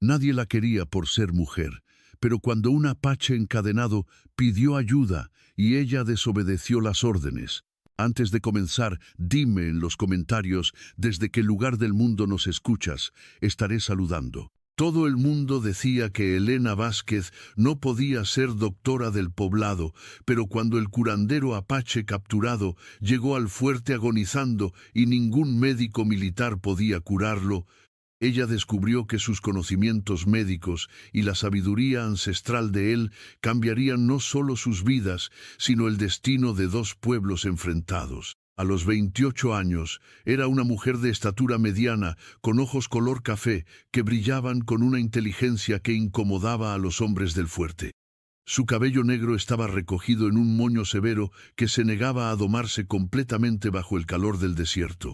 Nadie la quería por ser mujer, pero cuando un apache encadenado pidió ayuda y ella desobedeció las órdenes. Antes de comenzar, dime en los comentarios desde qué lugar del mundo nos escuchas. Estaré saludando. Todo el mundo decía que Elena Vázquez no podía ser doctora del poblado, pero cuando el curandero apache capturado llegó al fuerte agonizando y ningún médico militar podía curarlo, ella descubrió que sus conocimientos médicos y la sabiduría ancestral de él cambiarían no solo sus vidas, sino el destino de dos pueblos enfrentados. A los 28 años, era una mujer de estatura mediana, con ojos color café, que brillaban con una inteligencia que incomodaba a los hombres del fuerte. Su cabello negro estaba recogido en un moño severo que se negaba a domarse completamente bajo el calor del desierto.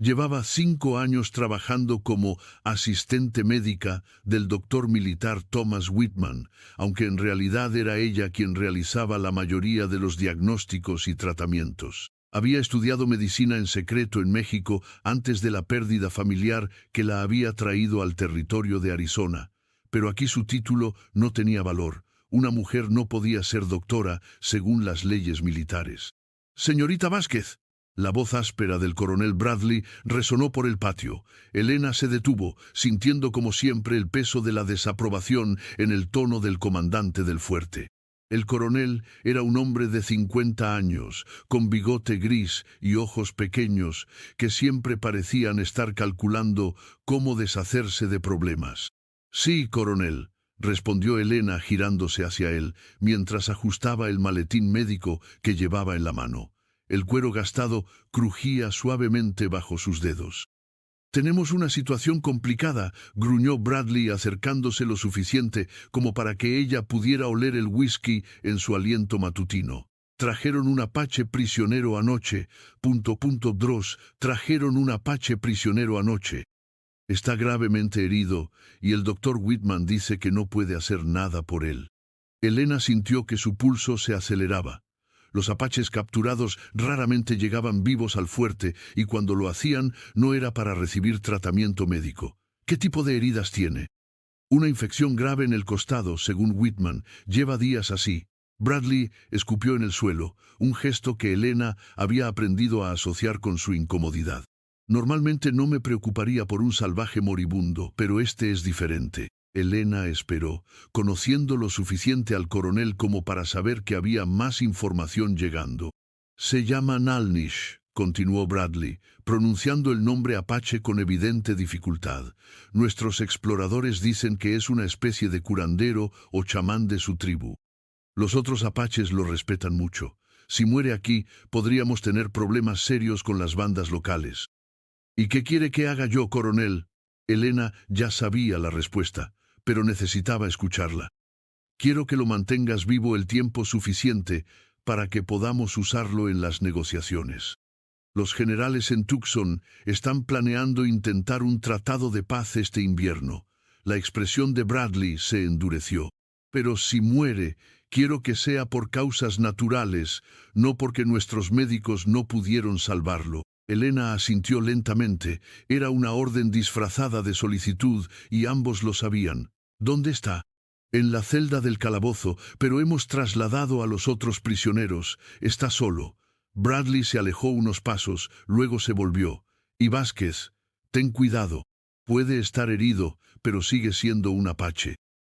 Llevaba 5 años trabajando como asistente médica del doctor militar Thomas Whitman, aunque en realidad era ella quien realizaba la mayoría de los diagnósticos y tratamientos. Había estudiado medicina en secreto en México antes de la pérdida familiar que la había traído al territorio de Arizona. Pero aquí su título no tenía valor. Una mujer no podía ser doctora según las leyes militares. «Señorita Vázquez». La voz áspera del coronel Bradley resonó por el patio. Elena se detuvo, sintiendo como siempre el peso de la desaprobación en el tono del comandante del fuerte. El coronel era un hombre de 50 años, con bigote gris y ojos pequeños, que siempre parecían estar calculando cómo deshacerse de problemas. «Sí, coronel», respondió Elena girándose hacia él, mientras ajustaba el maletín médico que llevaba en la mano. El cuero gastado crujía suavemente bajo sus dedos. «Tenemos una situación complicada», gruñó Bradley acercándose lo suficiente como para que ella pudiera oler el whisky en su aliento matutino. «Trajeron un apache prisionero anoche. Dross, trajeron un apache prisionero anoche. Está gravemente herido y el doctor Whitman dice que no puede hacer nada por él». Elena sintió que su pulso se aceleraba. Los apaches capturados raramente llegaban vivos al fuerte y cuando lo hacían no era para recibir tratamiento médico. «¿Qué tipo de heridas tiene?» «Una infección grave en el costado, según Whitman. Lleva días así». Bradley escupió en el suelo, un gesto que Elena había aprendido a asociar con su incomodidad. «Normalmente no me preocuparía por un salvaje moribundo, pero este es diferente». Elena esperó, conociendo lo suficiente al coronel como para saber que había más información llegando. «Se llama Nalnish», continuó Bradley, pronunciando el nombre apache con evidente dificultad. «Nuestros exploradores dicen que es una especie de curandero o chamán de su tribu. Los otros apaches lo respetan mucho. Si muere aquí, podríamos tener problemas serios con las bandas locales». «¿Y qué quiere que haga yo, coronel?» Elena ya sabía la respuesta, pero necesitaba escucharla. «Quiero que lo mantengas vivo el tiempo suficiente para que podamos usarlo en las negociaciones. Los generales en Tucson están planeando intentar un tratado de paz este invierno». La expresión de Bradley se endureció. «Pero si muere, quiero que sea por causas naturales, no porque nuestros médicos no pudieron salvarlo». Elena asintió lentamente. Era una orden disfrazada de solicitud y ambos lo sabían. «¿Dónde está?» «En la celda del calabozo, pero hemos trasladado a los otros prisioneros. Está solo». Bradley se alejó unos pasos, luego se volvió. «Y Vázquez, ten cuidado. Puede estar herido, pero sigue siendo un apache».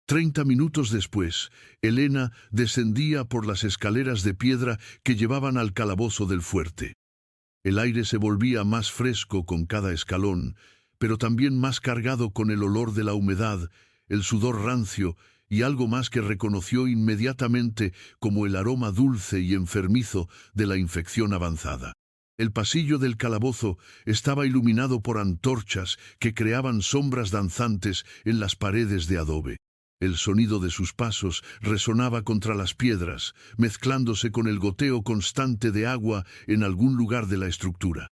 30 minutos después, Elena descendía por las escaleras de piedra que llevaban al calabozo del fuerte. El aire se volvía más fresco con cada escalón, pero también más cargado con el olor de la humedad, el sudor rancio y algo más que reconoció inmediatamente como el aroma dulce y enfermizo de la infección avanzada. El pasillo del calabozo estaba iluminado por antorchas que creaban sombras danzantes en las paredes de adobe. El sonido de sus pasos resonaba contra las piedras, mezclándose con el goteo constante de agua en algún lugar de la estructura.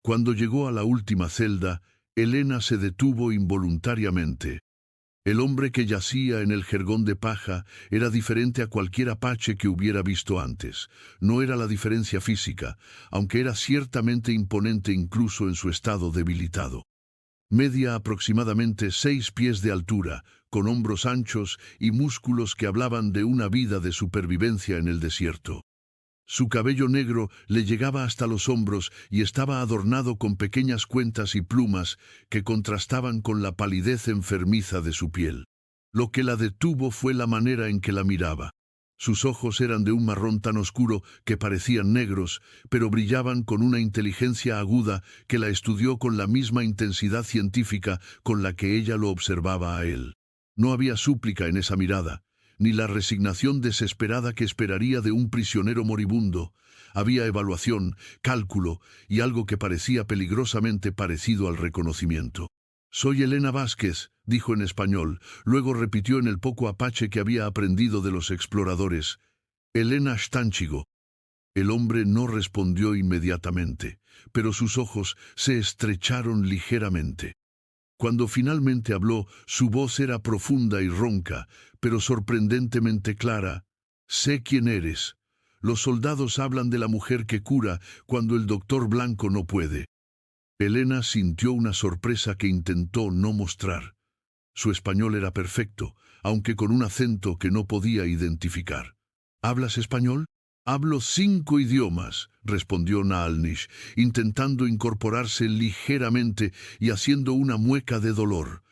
Cuando llegó a la última celda, Elena se detuvo involuntariamente. El hombre que yacía en el jergón de paja era diferente a cualquier apache que hubiera visto antes. No era la diferencia física, aunque era ciertamente imponente incluso en su estado debilitado. Media aproximadamente 6 pies de altura, con hombros anchos y músculos que hablaban de una vida de supervivencia en el desierto. Su cabello negro le llegaba hasta los hombros y estaba adornado con pequeñas cuentas y plumas que contrastaban con la palidez enfermiza de su piel. Lo que la detuvo fue la manera en que la miraba. Sus ojos eran de un marrón tan oscuro que parecían negros, pero brillaban con una inteligencia aguda que la estudió con la misma intensidad científica con la que ella lo observaba a él. No había súplica en esa mirada, ni la resignación desesperada que esperaría de un prisionero moribundo. Había evaluación, cálculo y algo que parecía peligrosamente parecido al reconocimiento. «Soy Elena Vázquez», dijo en español, luego repitió en el poco apache que había aprendido de los exploradores. «Elena Stánchigo». El hombre no respondió inmediatamente, pero sus ojos se estrecharon ligeramente. Cuando finalmente habló, su voz era profunda y ronca, pero sorprendentemente clara. «Sé quién eres. Los soldados hablan de la mujer que cura cuando el doctor Blanco no puede». Elena sintió una sorpresa que intentó no mostrar. Su español era perfecto, aunque con un acento que no podía identificar. «¿Hablas español?» «Hablo 5 idiomas», respondió Naalnish, intentando incorporarse ligeramente y haciendo una mueca de dolor.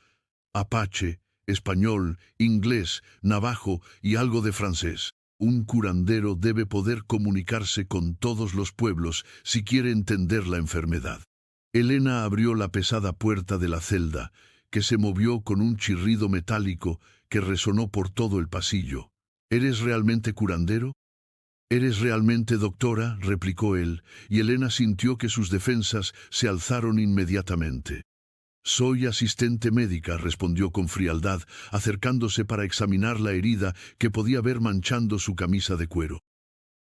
«Apache, español, inglés, navajo y algo de francés. Un curandero debe poder comunicarse con todos los pueblos si quiere entender la enfermedad». Elena abrió la pesada puerta de la celda, que se movió con un chirrido metálico que resonó por todo el pasillo. «¿Eres realmente curandero?» «¿Eres realmente doctora?», replicó él, y Elena sintió que sus defensas se alzaron inmediatamente. «Soy asistente médica», respondió con frialdad, acercándose para examinar la herida que podía ver manchando su camisa de cuero.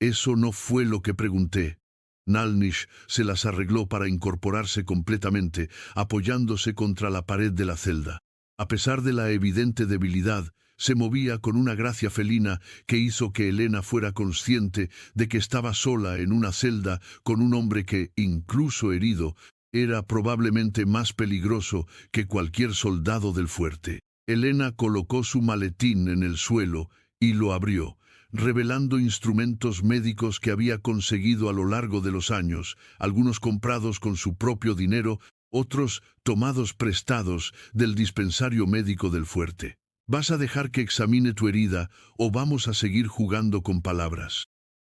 «Eso no fue lo que pregunté». Naalnish se las arregló para incorporarse completamente, apoyándose contra la pared de la celda. A pesar de la evidente debilidad, se movía con una gracia felina que hizo que Elena fuera consciente de que estaba sola en una celda con un hombre que, incluso herido, era probablemente más peligroso que cualquier soldado del fuerte. Elena colocó su maletín en el suelo y lo abrió, revelando instrumentos médicos que había conseguido a lo largo de los años, algunos comprados con su propio dinero, otros tomados prestados del dispensario médico del fuerte. «¿Vas a dejar que examine tu herida o vamos a seguir jugando con palabras?»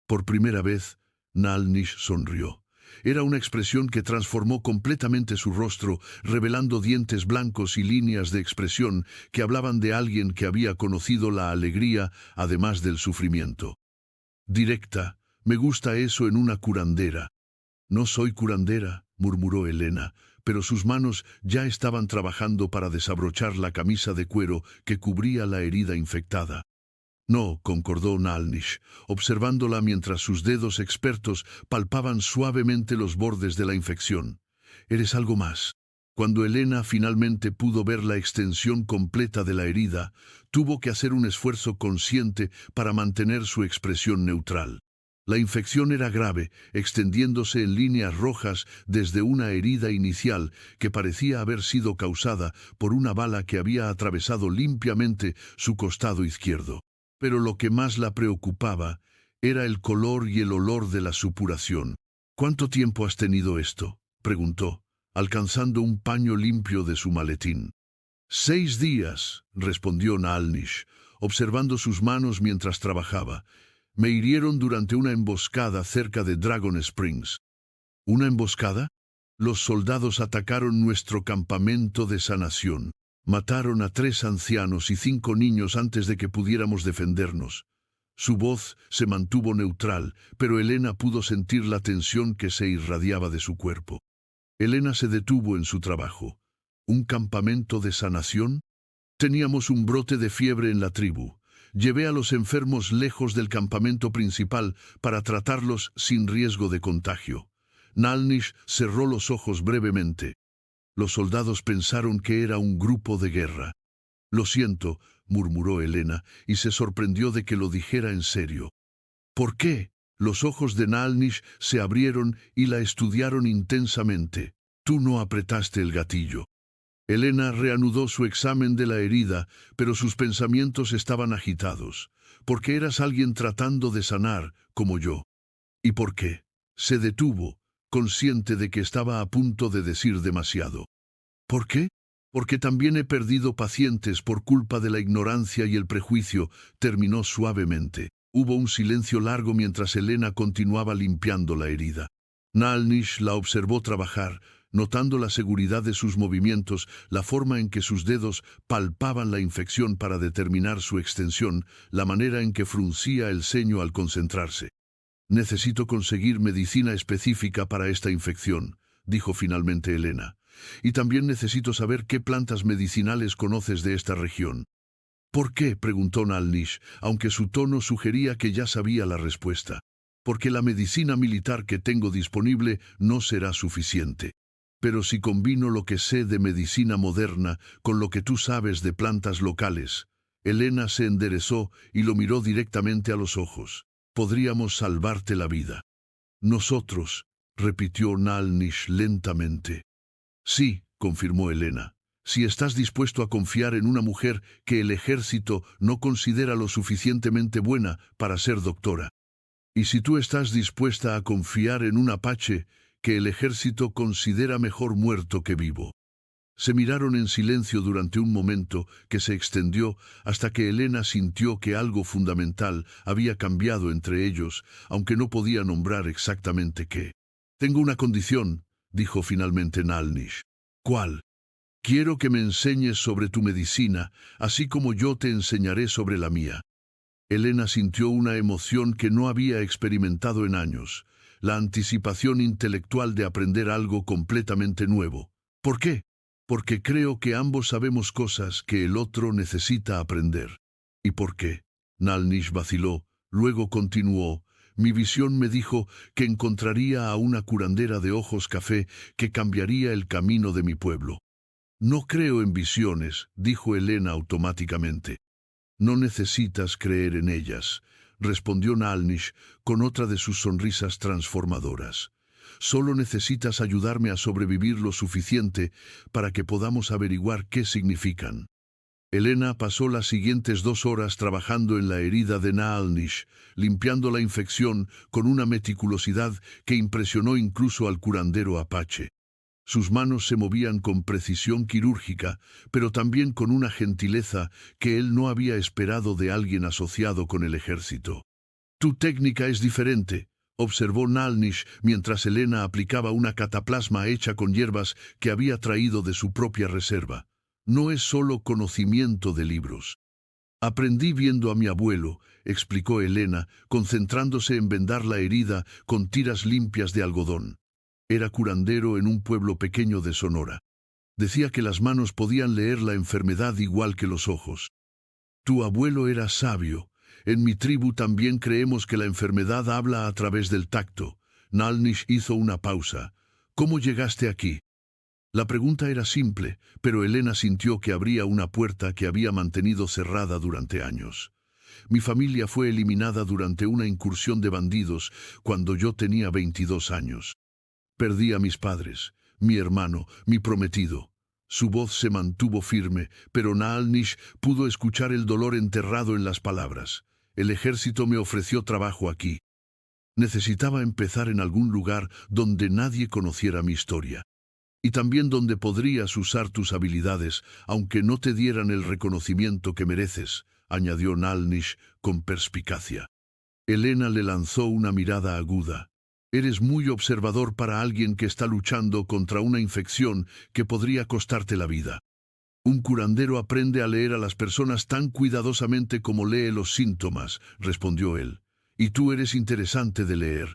Por primera vez, Naalnish sonrió. Era una expresión que transformó completamente su rostro, revelando dientes blancos y líneas de expresión que hablaban de alguien que había conocido la alegría además del sufrimiento. «Directa, me gusta eso en una curandera». «No soy curandera», murmuró Elena, pero sus manos ya estaban trabajando para desabrochar la camisa de cuero que cubría la herida infectada. «No», concordó Naalnish, observándola mientras sus dedos expertos palpaban suavemente los bordes de la infección. «Eres algo más». Cuando Elena finalmente pudo ver la extensión completa de la herida, tuvo que hacer un esfuerzo consciente para mantener su expresión neutral. La infección era grave, extendiéndose en líneas rojas desde una herida inicial que parecía haber sido causada por una bala que había atravesado limpiamente su costado izquierdo. Pero lo que más la preocupaba era el color y el olor de la supuración. «¿Cuánto tiempo has tenido esto?», preguntó, alcanzando un paño limpio de su maletín. «6 días», respondió Naalnish, observando sus manos mientras trabajaba. «Me hirieron durante una emboscada cerca de Dragon Springs». «¿Una emboscada?» «Los soldados atacaron nuestro campamento de sanación. Mataron a 3 ancianos y 5 niños antes de que pudiéramos defendernos». Su voz se mantuvo neutral, pero Elena pudo sentir la tensión que se irradiaba de su cuerpo. Elena se detuvo en su trabajo. ¿Un campamento de sanación? Teníamos un brote de fiebre en la tribu. Llevé a los enfermos lejos del campamento principal para tratarlos sin riesgo de contagio. Naalnish cerró los ojos brevemente. Los soldados pensaron que era un grupo de guerra. «Lo siento», murmuró Elena, y se sorprendió de que lo dijera en serio. «¿Por qué?». Los ojos de Naalnish se abrieron y la estudiaron intensamente. «Tú no apretaste el gatillo». Elena reanudó su examen de la herida, pero sus pensamientos estaban agitados. ¿Por qué eras alguien tratando de sanar, como yo? ¿Y por qué? Se detuvo, consciente de que estaba a punto de decir demasiado. ¿Por qué? Porque también he perdido pacientes por culpa de la ignorancia y el prejuicio, terminó suavemente. Hubo un silencio largo mientras Elena continuaba limpiando la herida. Nalnish la observó trabajar, notando la seguridad de sus movimientos, la forma en que sus dedos palpaban la infección para determinar su extensión, la manera en que fruncía el ceño al concentrarse. Necesito conseguir medicina específica para esta infección, dijo finalmente Elena. Y también necesito saber qué plantas medicinales conoces de esta región. ¿Por qué?, preguntó Nalnish, aunque su tono sugería que ya sabía la respuesta. Porque la medicina militar que tengo disponible no será suficiente. Pero si combino lo que sé de medicina moderna con lo que tú sabes de plantas locales. Elena se enderezó y lo miró directamente a los ojos. Podríamos salvarte la vida. Nosotros, repitió Nalnish lentamente. Sí, confirmó Elena. Si estás dispuesto a confiar en una mujer que el ejército no considera lo suficientemente buena para ser doctora. Y si tú estás dispuesta a confiar en un apache que el ejército considera mejor muerto que vivo. Se miraron en silencio durante un momento que se extendió hasta que Elena sintió que algo fundamental había cambiado entre ellos, aunque no podía nombrar exactamente qué. Tengo una condición, dijo finalmente Nalnish. ¿Cuál? Quiero que me enseñes sobre tu medicina, así como yo te enseñaré sobre la mía. Elena sintió una emoción que no había experimentado en años, la anticipación intelectual de aprender algo completamente nuevo. ¿Por qué? Porque creo que ambos sabemos cosas que el otro necesita aprender. ¿Y por qué? Nalnish vaciló, luego continuó. Mi visión me dijo que encontraría a una curandera de ojos café que cambiaría el camino de mi pueblo. No creo en visiones, dijo Elena automáticamente. No necesitas creer en ellas, respondió Nalnish con otra de sus sonrisas transformadoras. Solo necesitas ayudarme a sobrevivir lo suficiente para que podamos averiguar qué significan. Elena pasó las siguientes 2 horas trabajando en la herida de Nalnish, limpiando la infección con una meticulosidad que impresionó incluso al curandero apache. Sus manos se movían con precisión quirúrgica, pero también con una gentileza que él no había esperado de alguien asociado con el ejército. Tu técnica es diferente, observó Nalnish mientras Elena aplicaba una cataplasma hecha con hierbas que había traído de su propia reserva. No es solo conocimiento de libros. Aprendí viendo a mi abuelo, explicó Elena, concentrándose en vendar la herida con tiras limpias de algodón. Era curandero en un pueblo pequeño de Sonora. Decía que las manos podían leer la enfermedad igual que los ojos. Tu abuelo era sabio. En mi tribu también creemos que la enfermedad habla a través del tacto. Nalnish hizo una pausa. ¿Cómo llegaste aquí? La pregunta era simple, pero Elena sintió que abría una puerta que había mantenido cerrada durante años. Mi familia fue eliminada durante una incursión de bandidos cuando yo tenía 22 años. Perdí a mis padres, mi hermano, mi prometido. Su voz se mantuvo firme, pero Nalnish pudo escuchar el dolor enterrado en las palabras. El ejército me ofreció trabajo aquí. Necesitaba empezar en algún lugar donde nadie conociera mi historia. Y también donde podrías usar tus habilidades, aunque no te dieran el reconocimiento que mereces, añadió Nalnish con perspicacia. Elena le lanzó una mirada aguda. Eres muy observador para alguien que está luchando contra una infección que podría costarte la vida. Un curandero aprende a leer a las personas tan cuidadosamente como lee los síntomas, respondió él. Y tú eres interesante de leer.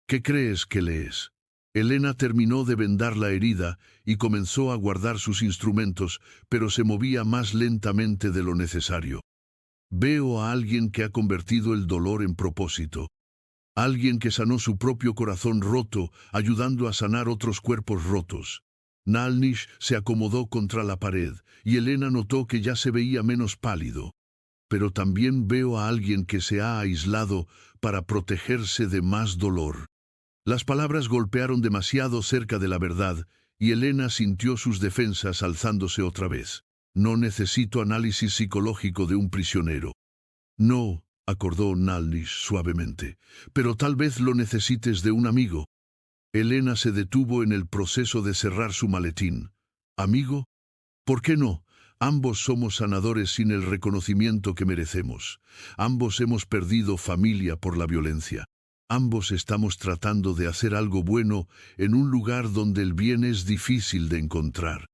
¿Qué crees que lees? Elena terminó de vendar la herida y comenzó a guardar sus instrumentos, pero se movía más lentamente de lo necesario. Veo a alguien que ha convertido el dolor en propósito. Alguien que sanó su propio corazón roto, ayudando a sanar otros cuerpos rotos. Nalnish se acomodó contra la pared, y Elena notó que ya se veía menos pálido. Pero también veo a alguien que se ha aislado para protegerse de más dolor. Las palabras golpearon demasiado cerca de la verdad, Y Elena sintió sus defensas alzándose otra vez. No necesito análisis psicológico de un prisionero. No, acordó Nalnish suavemente, pero tal vez lo necesites de un amigo. Elena se detuvo en el proceso de cerrar su maletín. ¿Amigo? ¿Por qué no? Ambos somos sanadores sin el reconocimiento que merecemos. Ambos hemos perdido familia por la violencia. Ambos estamos tratando de hacer algo bueno en un lugar donde el bien es difícil de encontrar.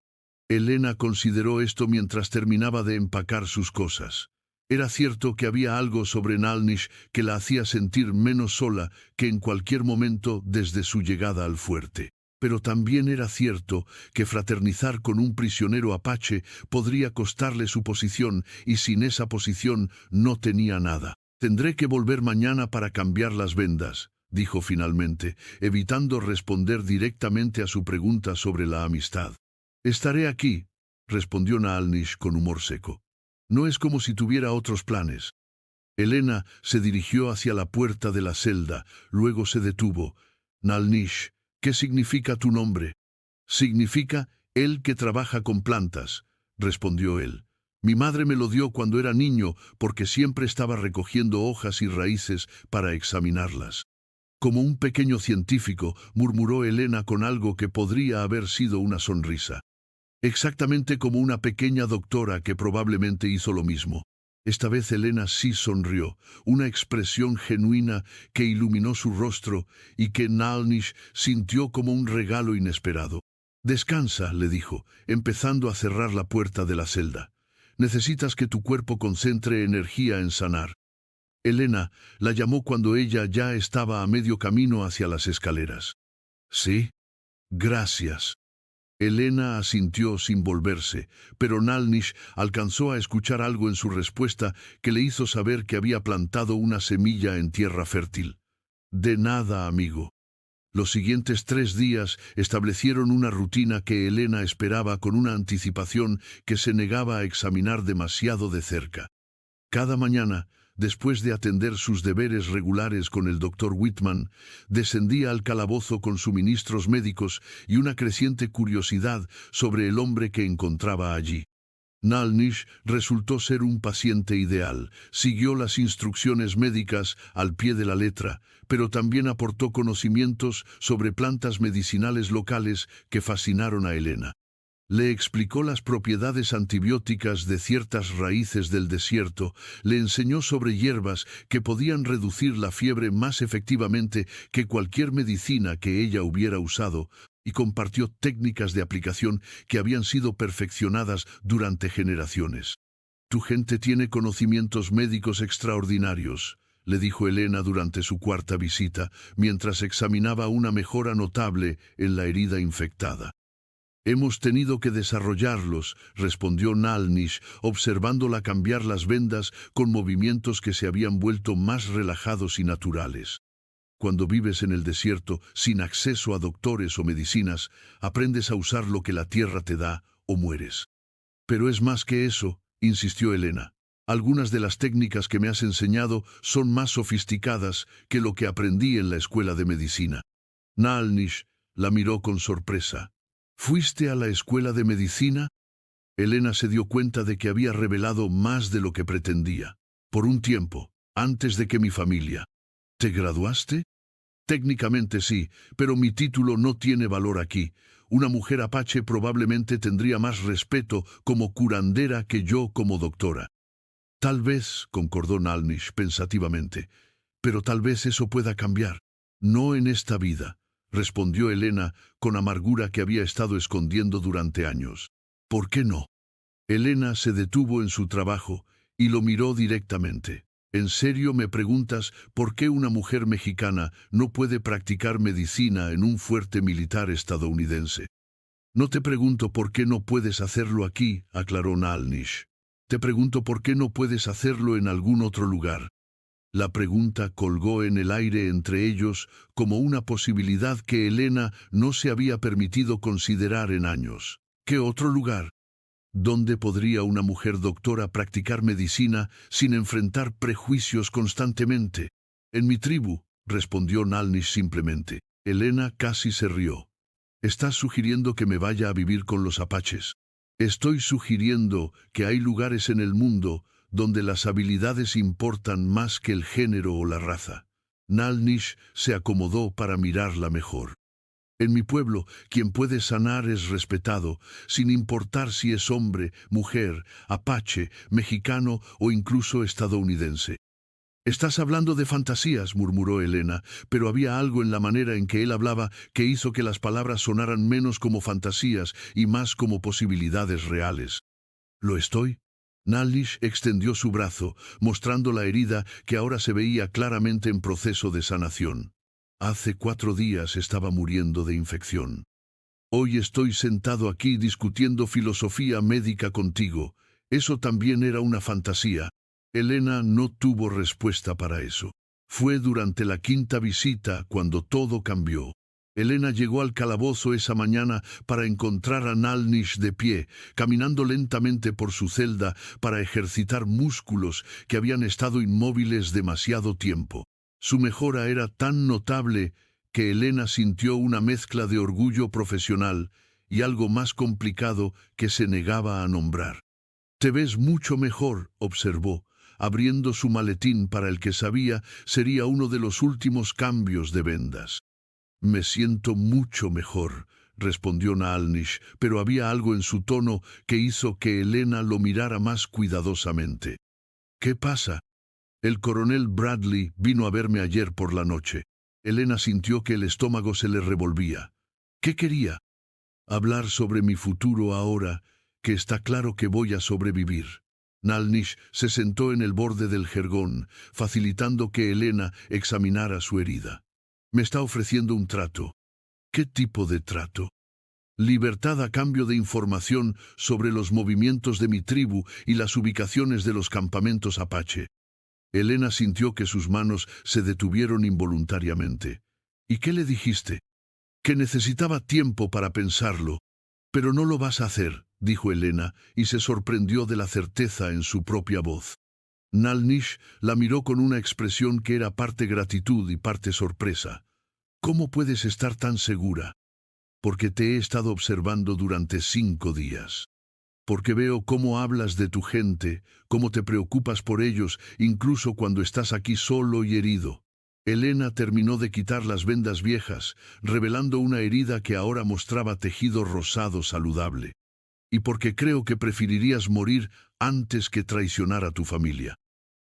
Elena consideró esto mientras terminaba de empacar sus cosas. Era cierto que había algo sobre Nalnish que la hacía sentir menos sola que en cualquier momento desde su llegada al fuerte. Pero también era cierto que fraternizar con un prisionero apache podría costarle su posición y sin esa posición no tenía nada. «Tendré que volver mañana para cambiar las vendas», dijo finalmente, evitando responder directamente a su pregunta sobre la amistad. «Estaré aquí», respondió Nalnish con humor seco. «No es como si tuviera otros planes». Elena se dirigió hacia la puerta de la celda, luego se detuvo. «Nalnish, ¿qué significa tu nombre?» «Significa el que trabaja con plantas», respondió él. «Mi madre me lo dio cuando era niño porque siempre estaba recogiendo hojas y raíces para examinarlas». Como un pequeño científico, murmuró Elena con algo que podría haber sido una sonrisa. Exactamente como una pequeña doctora que probablemente hizo lo mismo. Esta vez Elena sí sonrió, una expresión genuina que iluminó su rostro y que Nalnish sintió como un regalo inesperado. «Descansa», le dijo, empezando a cerrar la puerta de la celda. «Necesitas que tu cuerpo concentre energía en sanar». Elena la llamó cuando ella ya estaba a medio camino hacia las escaleras. «Sí, gracias». Elena asintió sin volverse, pero Nalnish alcanzó a escuchar algo en su respuesta que le hizo saber que había plantado una semilla en tierra fértil. «De nada, amigo». Los siguientes 3 días establecieron una rutina que Elena esperaba con una anticipación que se negaba a examinar demasiado de cerca. Cada mañana, después de atender sus deberes regulares con el Dr. Whitman, descendía al calabozo con suministros médicos y una creciente curiosidad sobre el hombre que encontraba allí. Nalnish resultó ser un paciente ideal, siguió las instrucciones médicas al pie de la letra, pero también aportó conocimientos sobre plantas medicinales locales que fascinaron a Elena. Le explicó las propiedades antibióticas de ciertas raíces del desierto, le enseñó sobre hierbas que podían reducir la fiebre más efectivamente que cualquier medicina que ella hubiera usado, y compartió técnicas de aplicación que habían sido perfeccionadas durante generaciones. «Tu gente tiene conocimientos médicos extraordinarios», le dijo Elena durante su 4ª visita, mientras examinaba una mejora notable en la herida infectada. «Hemos tenido que desarrollarlos», respondió Nalnish, observándola cambiar las vendas con movimientos que se habían vuelto más relajados y naturales. Cuando vives en el desierto sin acceso a doctores o medicinas, aprendes a usar lo que la tierra te da o mueres. «Pero es más que eso», insistió Elena. «Algunas de las técnicas que me has enseñado son más sofisticadas que lo que aprendí en la escuela de medicina». Nalnish la miró con sorpresa. «¿Fuiste a la escuela de medicina?» Elena se dio cuenta de que había revelado más de lo que pretendía. «Por un tiempo, antes de que mi familia». «¿Te graduaste?» «Técnicamente sí, pero mi título no tiene valor aquí. Una mujer apache probablemente tendría más respeto como curandera que yo como doctora». «Tal vez», concordó Nalnish pensativamente, «pero tal vez eso pueda cambiar. No en esta vida», respondió Elena con amargura que había estado escondiendo durante años. «¿Por qué no?» Elena se detuvo en su trabajo y lo miró directamente. «¿En serio me preguntas por qué una mujer mexicana no puede practicar medicina en un fuerte militar estadounidense?» «No te pregunto por qué no puedes hacerlo aquí», aclaró Nalnish. «Te pregunto por qué no puedes hacerlo en algún otro lugar». La pregunta colgó en el aire entre ellos como una posibilidad que Elena no se había permitido considerar en años. ¿Qué otro lugar? ¿Dónde podría una mujer doctora practicar medicina sin enfrentar prejuicios constantemente? «En mi tribu», respondió Nalnish simplemente. Elena casi se rió. ¿Estás sugiriendo que me vaya a vivir con los apaches? Estoy sugiriendo que hay lugares en el mundo donde las habilidades importan más que el género o la raza. Nalnish se acomodó para mirarla mejor. En mi pueblo, quien puede sanar es respetado, sin importar si es hombre, mujer, apache, mexicano o incluso estadounidense. Estás hablando de fantasías, murmuró Elena, pero había algo en la manera en que él hablaba que hizo que las palabras sonaran menos como fantasías y más como posibilidades reales. ¿Lo estoy? Nalnish extendió su brazo, mostrando la herida que ahora se veía claramente en proceso de sanación. Hace 4 días estaba muriendo de infección. Hoy estoy sentado aquí discutiendo filosofía médica contigo. Eso también era una fantasía. Elena no tuvo respuesta para eso. Fue durante la 5ª visita cuando todo cambió. Elena llegó al calabozo esa mañana para encontrar a Nalnish de pie, caminando lentamente por su celda para ejercitar músculos que habían estado inmóviles demasiado tiempo. Su mejora era tan notable que Elena sintió una mezcla de orgullo profesional y algo más complicado que se negaba a nombrar. «Te ves mucho mejor», observó, abriendo su maletín para el que sabía sería uno de los últimos cambios de vendas. «Me siento mucho mejor», respondió Nalnish, pero había algo en su tono que hizo que Elena lo mirara más cuidadosamente. «¿Qué pasa?» «El coronel Bradley vino a verme ayer por la noche». Elena sintió que el estómago se le revolvía. ¿Qué quería? «Hablar sobre mi futuro ahora, que está claro que voy a sobrevivir». Nalnish se sentó en el borde del jergón, facilitando que Elena examinara su herida. «Me está ofreciendo un trato». «¿Qué tipo de trato?» «Libertad a cambio de información sobre los movimientos de mi tribu y las ubicaciones de los campamentos apache». Elena sintió que sus manos se detuvieron involuntariamente. «¿Y qué le dijiste?» «Que necesitaba tiempo para pensarlo». «Pero no lo vas a hacer», dijo Elena, y se sorprendió de la certeza en su propia voz. Nalnish la miró con una expresión que era parte gratitud y parte sorpresa. «¿Cómo puedes estar tan segura?» «Porque te he estado observando durante 5 días. Porque veo cómo hablas de tu gente, cómo te preocupas por ellos, incluso cuando estás aquí solo y herido». Elena terminó de quitar las vendas viejas, revelando una herida que ahora mostraba tejido rosado saludable. «Y porque creo que preferirías morir antes que traicionar a tu familia».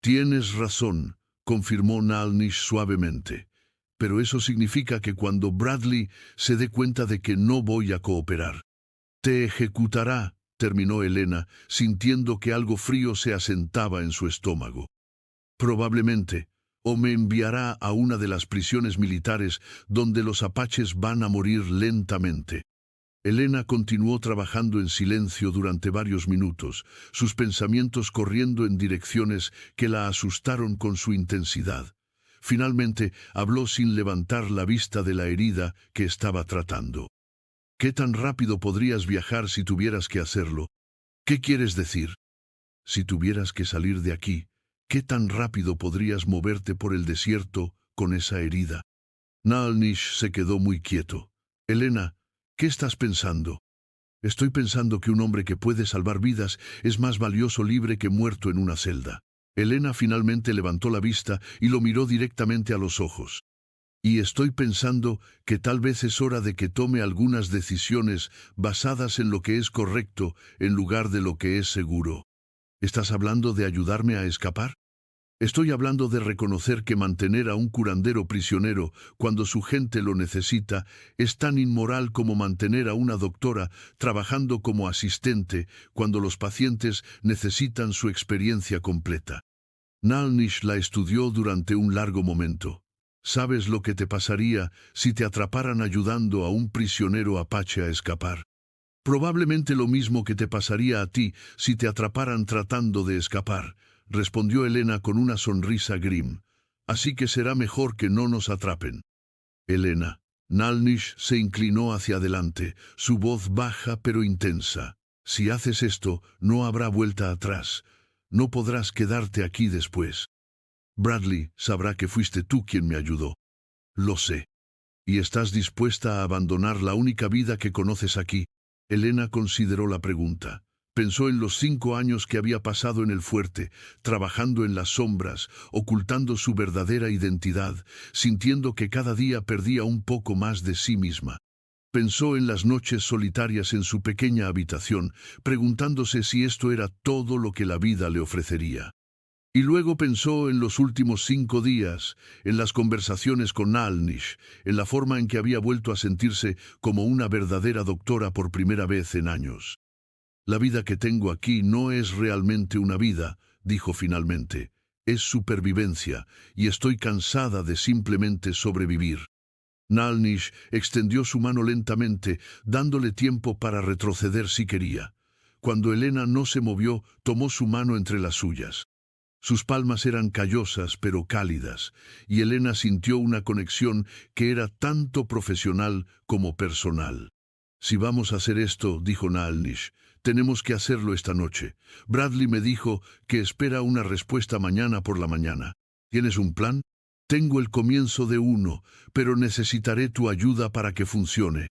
«Tienes razón», confirmó Nalnish suavemente. «Pero eso significa que cuando Bradley se dé cuenta de que no voy a cooperar, te ejecutará», terminó Elena, sintiendo que algo frío se asentaba en su estómago. «Probablemente, o me enviará a una de las prisiones militares donde los apaches van a morir lentamente». Elena continuó trabajando en silencio durante varios minutos, sus pensamientos corriendo en direcciones que la asustaron con su intensidad. Finalmente habló sin levantar la vista de la herida que estaba tratando. «¿Qué tan rápido podrías viajar si tuvieras que hacerlo?» «¿Qué quieres decir?» «Si tuvieras que salir de aquí, ¿qué tan rápido podrías moverte por el desierto con esa herida?» Nalnish se quedó muy quieto. «Elena, ¿qué estás pensando?» «Estoy pensando que un hombre que puede salvar vidas es más valioso libre que muerto en una celda». Elena finalmente levantó la vista y lo miró directamente a los ojos. «Y estoy pensando que tal vez es hora de que tome algunas decisiones basadas en lo que es correcto en lugar de lo que es seguro». «¿Estás hablando de ayudarme a escapar?» «Estoy hablando de reconocer que mantener a un curandero prisionero cuando su gente lo necesita es tan inmoral como mantener a una doctora trabajando como asistente cuando los pacientes necesitan su experiencia completa». Nalnish la estudió durante un largo momento. «¿Sabes lo que te pasaría si te atraparan ayudando a un prisionero apache a escapar?» «Probablemente lo mismo que te pasaría a ti si te atraparan tratando de escapar», respondió Elena con una sonrisa grim. «Así que será mejor que no nos atrapen». «Elena». Nalnish se inclinó hacia adelante, su voz baja pero intensa. «Si haces esto, no habrá vuelta atrás. No podrás quedarte aquí después. Bradley sabrá que fuiste tú quien me ayudó». «Lo sé». ¿Y estás dispuesta a abandonar la única vida que conoces aquí? Elena consideró la pregunta. Pensó en los 5 años que había pasado en el fuerte, trabajando en las sombras, ocultando su verdadera identidad, sintiendo que cada día perdía un poco más de sí misma. Pensó en las noches solitarias en su pequeña habitación, preguntándose si esto era todo lo que la vida le ofrecería. Y luego pensó en los últimos 5 días, en las conversaciones con Nalnish, en la forma en que había vuelto a sentirse como una verdadera doctora por primera vez en años. La vida que tengo aquí no es realmente una vida, dijo finalmente. Es supervivencia, y estoy cansada de simplemente sobrevivir. Nalnish extendió su mano lentamente, dándole tiempo para retroceder si quería. Cuando Elena no se movió, tomó su mano entre las suyas. Sus palmas eran callosas pero cálidas, y Elena sintió una conexión que era tanto profesional como personal. Si vamos a hacer esto, dijo Nalnish, tenemos que hacerlo esta noche. Bradley me dijo que espera una respuesta mañana por la mañana. ¿Tienes un plan? Tengo el comienzo de uno, pero necesitaré tu ayuda para que funcione.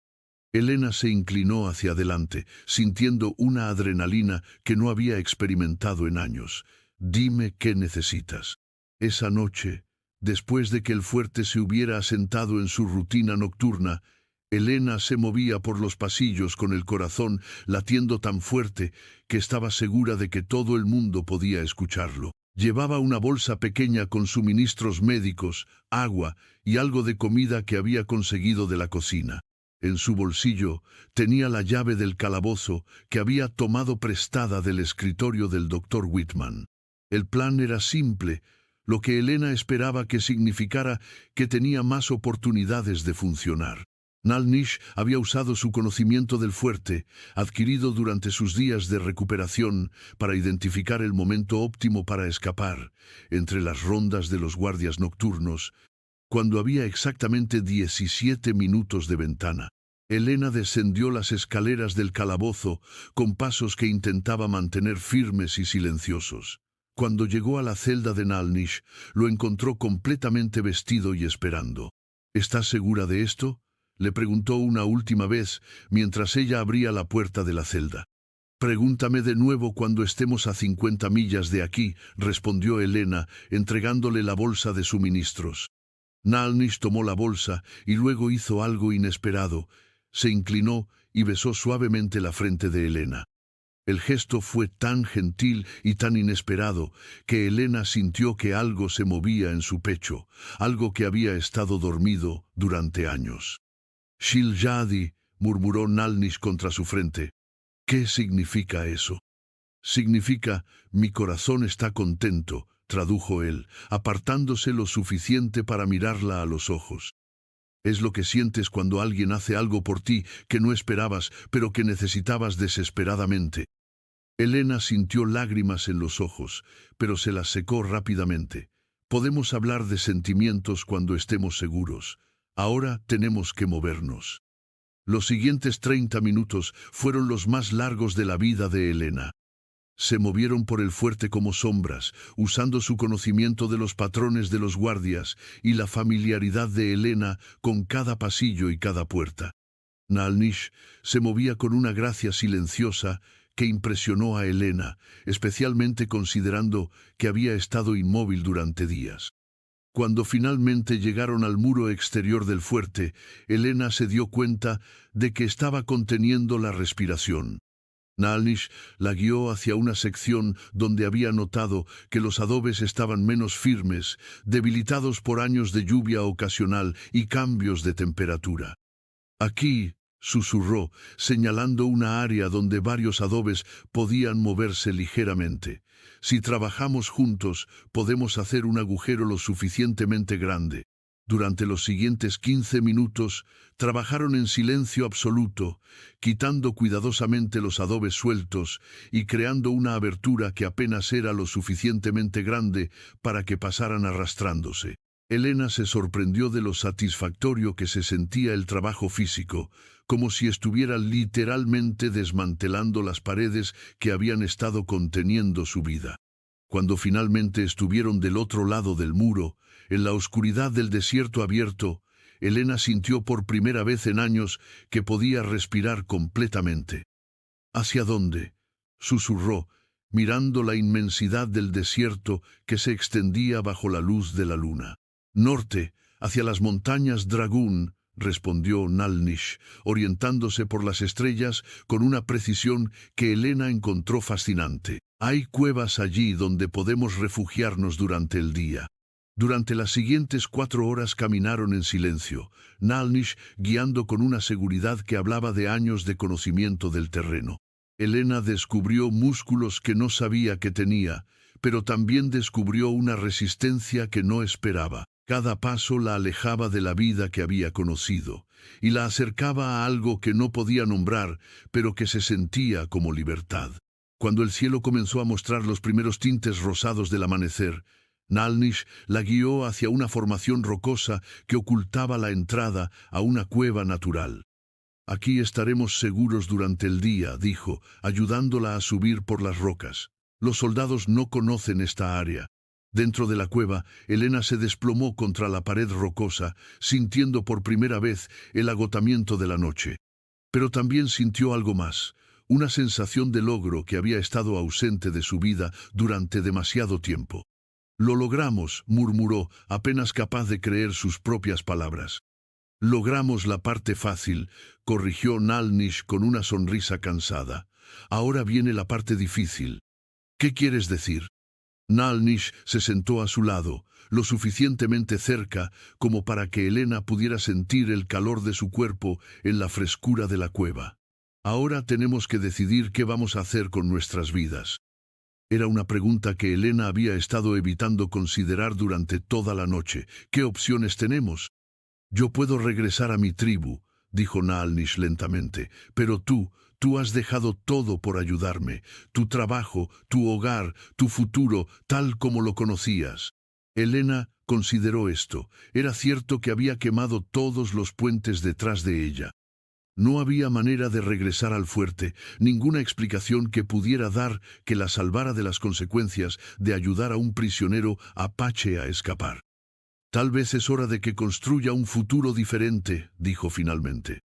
Elena se inclinó hacia adelante, sintiendo una adrenalina que no había experimentado en años. Dime qué necesitas. Esa noche, después de que el fuerte se hubiera asentado en su rutina nocturna, Elena se movía por los pasillos con el corazón latiendo tan fuerte que estaba segura de que todo el mundo podía escucharlo. Llevaba una bolsa pequeña con suministros médicos, agua y algo de comida que había conseguido de la cocina. En su bolsillo tenía la llave del calabozo que había tomado prestada del escritorio del doctor Whitman. El plan era simple, lo que Elena esperaba que significara que tenía más oportunidades de funcionar. Nalnish había usado su conocimiento del fuerte, adquirido durante sus días de recuperación, para identificar el momento óptimo para escapar, entre las rondas de los guardias nocturnos, cuando había exactamente 17 minutos de ventana. Elena descendió las escaleras del calabozo con pasos que intentaba mantener firmes y silenciosos. Cuando llegó a la celda de Nalnish, lo encontró completamente vestido y esperando. ¿Estás segura de esto?, le preguntó una última vez mientras ella abría la puerta de la celda. Pregúntame de nuevo cuando estemos a 50 millas de aquí, respondió Elena, entregándole la bolsa de suministros. Nalnish tomó la bolsa y luego hizo algo inesperado. Se inclinó y besó suavemente la frente de Elena. El gesto fue tan gentil y tan inesperado que Elena sintió que algo se movía en su pecho, algo que había estado dormido durante años. Shiljadi, murmuró Nalnish contra su frente. ¿Qué significa eso? Significa, mi corazón está contento, tradujo él, apartándose lo suficiente para mirarla a los ojos. Es lo que sientes cuando alguien hace algo por ti que no esperabas, pero que necesitabas desesperadamente. Elena sintió lágrimas en los ojos, pero se las secó rápidamente. Podemos hablar de sentimientos cuando estemos seguros. Ahora tenemos que movernos. Los siguientes 30 minutos fueron los más largos de la vida de Elena. Se movieron por el fuerte como sombras, usando su conocimiento de los patrones de los guardias y la familiaridad de Elena con cada pasillo y cada puerta. Nalnish se movía con una gracia silenciosa que impresionó a Elena, especialmente considerando que había estado inmóvil durante días. Cuando finalmente llegaron al muro exterior del fuerte, Elena se dio cuenta de que estaba conteniendo la respiración. Nalnish la guió hacia una sección donde había notado que los adobes estaban menos firmes, debilitados por años de lluvia ocasional y cambios de temperatura. Aquí, susurró, señalando una área donde varios adobes podían moverse ligeramente. Si trabajamos juntos, podemos hacer un agujero lo suficientemente grande. Durante los siguientes 15 minutos, trabajaron en silencio absoluto, quitando cuidadosamente los adobes sueltos y creando una abertura que apenas era lo suficientemente grande para que pasaran arrastrándose. Elena se sorprendió de lo satisfactorio que se sentía el trabajo físico, como si estuviera literalmente desmantelando las paredes que habían estado conteniendo su vida. Cuando finalmente estuvieron del otro lado del muro, en la oscuridad del desierto abierto, Elena sintió por primera vez en años que podía respirar completamente. ¿Hacia dónde?, susurró, mirando la inmensidad del desierto que se extendía bajo la luz de la luna. Norte, hacia las montañas Dragún, respondió Nalnish, orientándose por las estrellas con una precisión que Elena encontró fascinante. Hay cuevas allí donde podemos refugiarnos durante el día. Durante las siguientes 4 horas caminaron en silencio, Nalnish guiando con una seguridad que hablaba de años de conocimiento del terreno. Elena descubrió músculos que no sabía que tenía, pero también descubrió una resistencia que no esperaba. Cada paso la alejaba de la vida que había conocido, y la acercaba a algo que no podía nombrar, pero que se sentía como libertad. Cuando el cielo comenzó a mostrar los primeros tintes rosados del amanecer, Nalnish la guió hacia una formación rocosa que ocultaba la entrada a una cueva natural. Aquí estaremos seguros durante el día, dijo, ayudándola a subir por las rocas. Los soldados no conocen esta área. Dentro de la cueva, Elena se desplomó contra la pared rocosa, sintiendo por primera vez el agotamiento de la noche. Pero también sintió algo más, una sensación de logro que había estado ausente de su vida durante demasiado tiempo. «Lo logramos», murmuró, apenas capaz de creer sus propias palabras. «Logramos la parte fácil», corrigió Nalnish con una sonrisa cansada. «Ahora viene la parte difícil». «¿Qué quieres decir?» Nalnish se sentó a su lado, lo suficientemente cerca como para que Elena pudiera sentir el calor de su cuerpo en la frescura de la cueva. «Ahora tenemos que decidir qué vamos a hacer con nuestras vidas». Era una pregunta que Elena había estado evitando considerar durante toda la noche. «¿Qué opciones tenemos?» «Yo puedo regresar a mi tribu», dijo Nalnish lentamente, «pero tú has dejado todo por ayudarme, tu trabajo, tu hogar, tu futuro, tal como lo conocías». Elena consideró esto. Era cierto que había quemado todos los puentes detrás de ella. No había manera de regresar al fuerte, ninguna explicación que pudiera dar que la salvara de las consecuencias de ayudar a un prisionero apache a escapar. «Tal vez es hora de que construya un futuro diferente», dijo finalmente.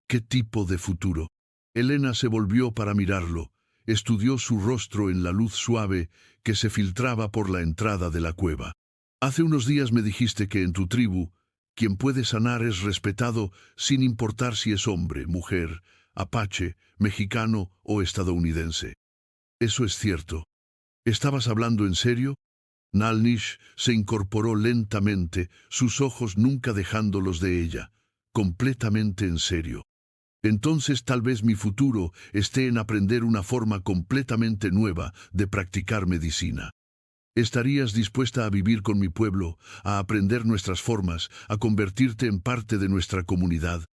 «¿Qué tipo de futuro?» Elena se volvió para mirarlo. Estudió su rostro en la luz suave que se filtraba por la entrada de la cueva. «Hace unos días me dijiste que en tu tribu, quien puede sanar es respetado sin importar si es hombre, mujer, apache, mexicano o estadounidense. Eso es cierto. ¿Estabas hablando en serio?» Nalnish se incorporó lentamente, sus ojos nunca dejándolos de ella, completamente en serio. «Entonces tal vez mi futuro esté en aprender una forma completamente nueva de practicar medicina. ¿Estarías dispuesta a vivir con mi pueblo, a aprender nuestras formas, a convertirte en parte de nuestra comunidad?»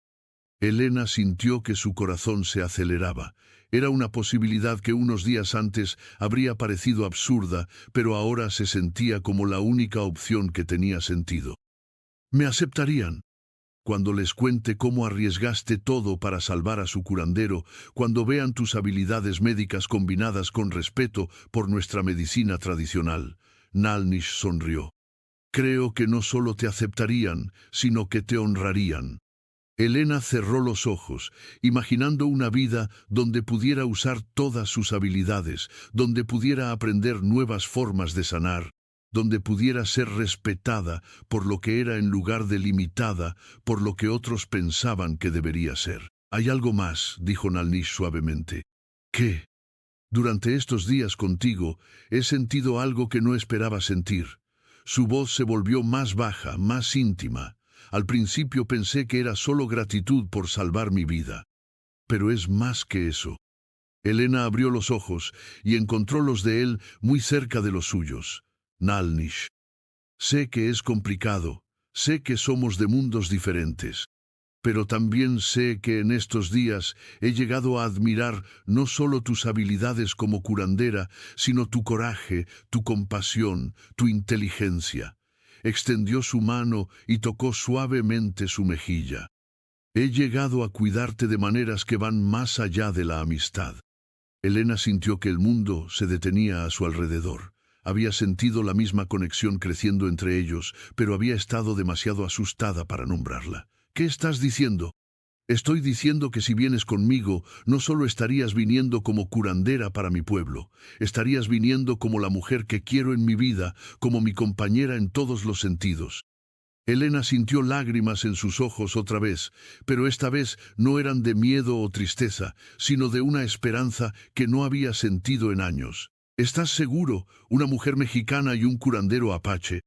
Elena sintió que su corazón se aceleraba. Era una posibilidad que unos días antes habría parecido absurda, pero ahora se sentía como la única opción que tenía sentido. «¿Me aceptarían? Cuando les cuente cómo arriesgaste todo para salvar a su curandero, cuando vean tus habilidades médicas combinadas con respeto por nuestra medicina tradicional». Nalnish sonrió. «Creo que no solo te aceptarían, sino que te honrarían». Elena cerró los ojos, imaginando una vida donde pudiera usar todas sus habilidades, donde pudiera aprender nuevas formas de sanar, donde pudiera ser respetada por lo que era en lugar de limitada por lo que otros pensaban que debería ser. «Hay algo más», dijo Nalnish suavemente. «¿Qué?» «Durante estos días contigo he sentido algo que no esperaba sentir». Su voz se volvió más baja, más íntima. «Al principio pensé que era solo gratitud por salvar mi vida. Pero es más que eso». Elena abrió los ojos y encontró los de él muy cerca de los suyos. «Nalnish, sé que es complicado, sé que somos de mundos diferentes, pero también sé que en estos días he llegado a admirar no solo tus habilidades como curandera, sino tu coraje, tu compasión, tu inteligencia». Extendió su mano y tocó suavemente su mejilla. «He llegado a cuidarte de maneras que van más allá de la amistad». Elena sintió que el mundo se detenía a su alrededor. Había sentido la misma conexión creciendo entre ellos, pero había estado demasiado asustada para nombrarla. ¿Qué estás diciendo? Estoy diciendo que si vienes conmigo, no solo estarías viniendo como curandera para mi pueblo, estarías viniendo como la mujer que quiero en mi vida, como mi compañera en todos los sentidos. Elena sintió lágrimas en sus ojos otra vez, pero esta vez no eran de miedo o tristeza, sino de una esperanza que no había sentido en años. ¿Estás seguro, una mujer mexicana y un curandero apache?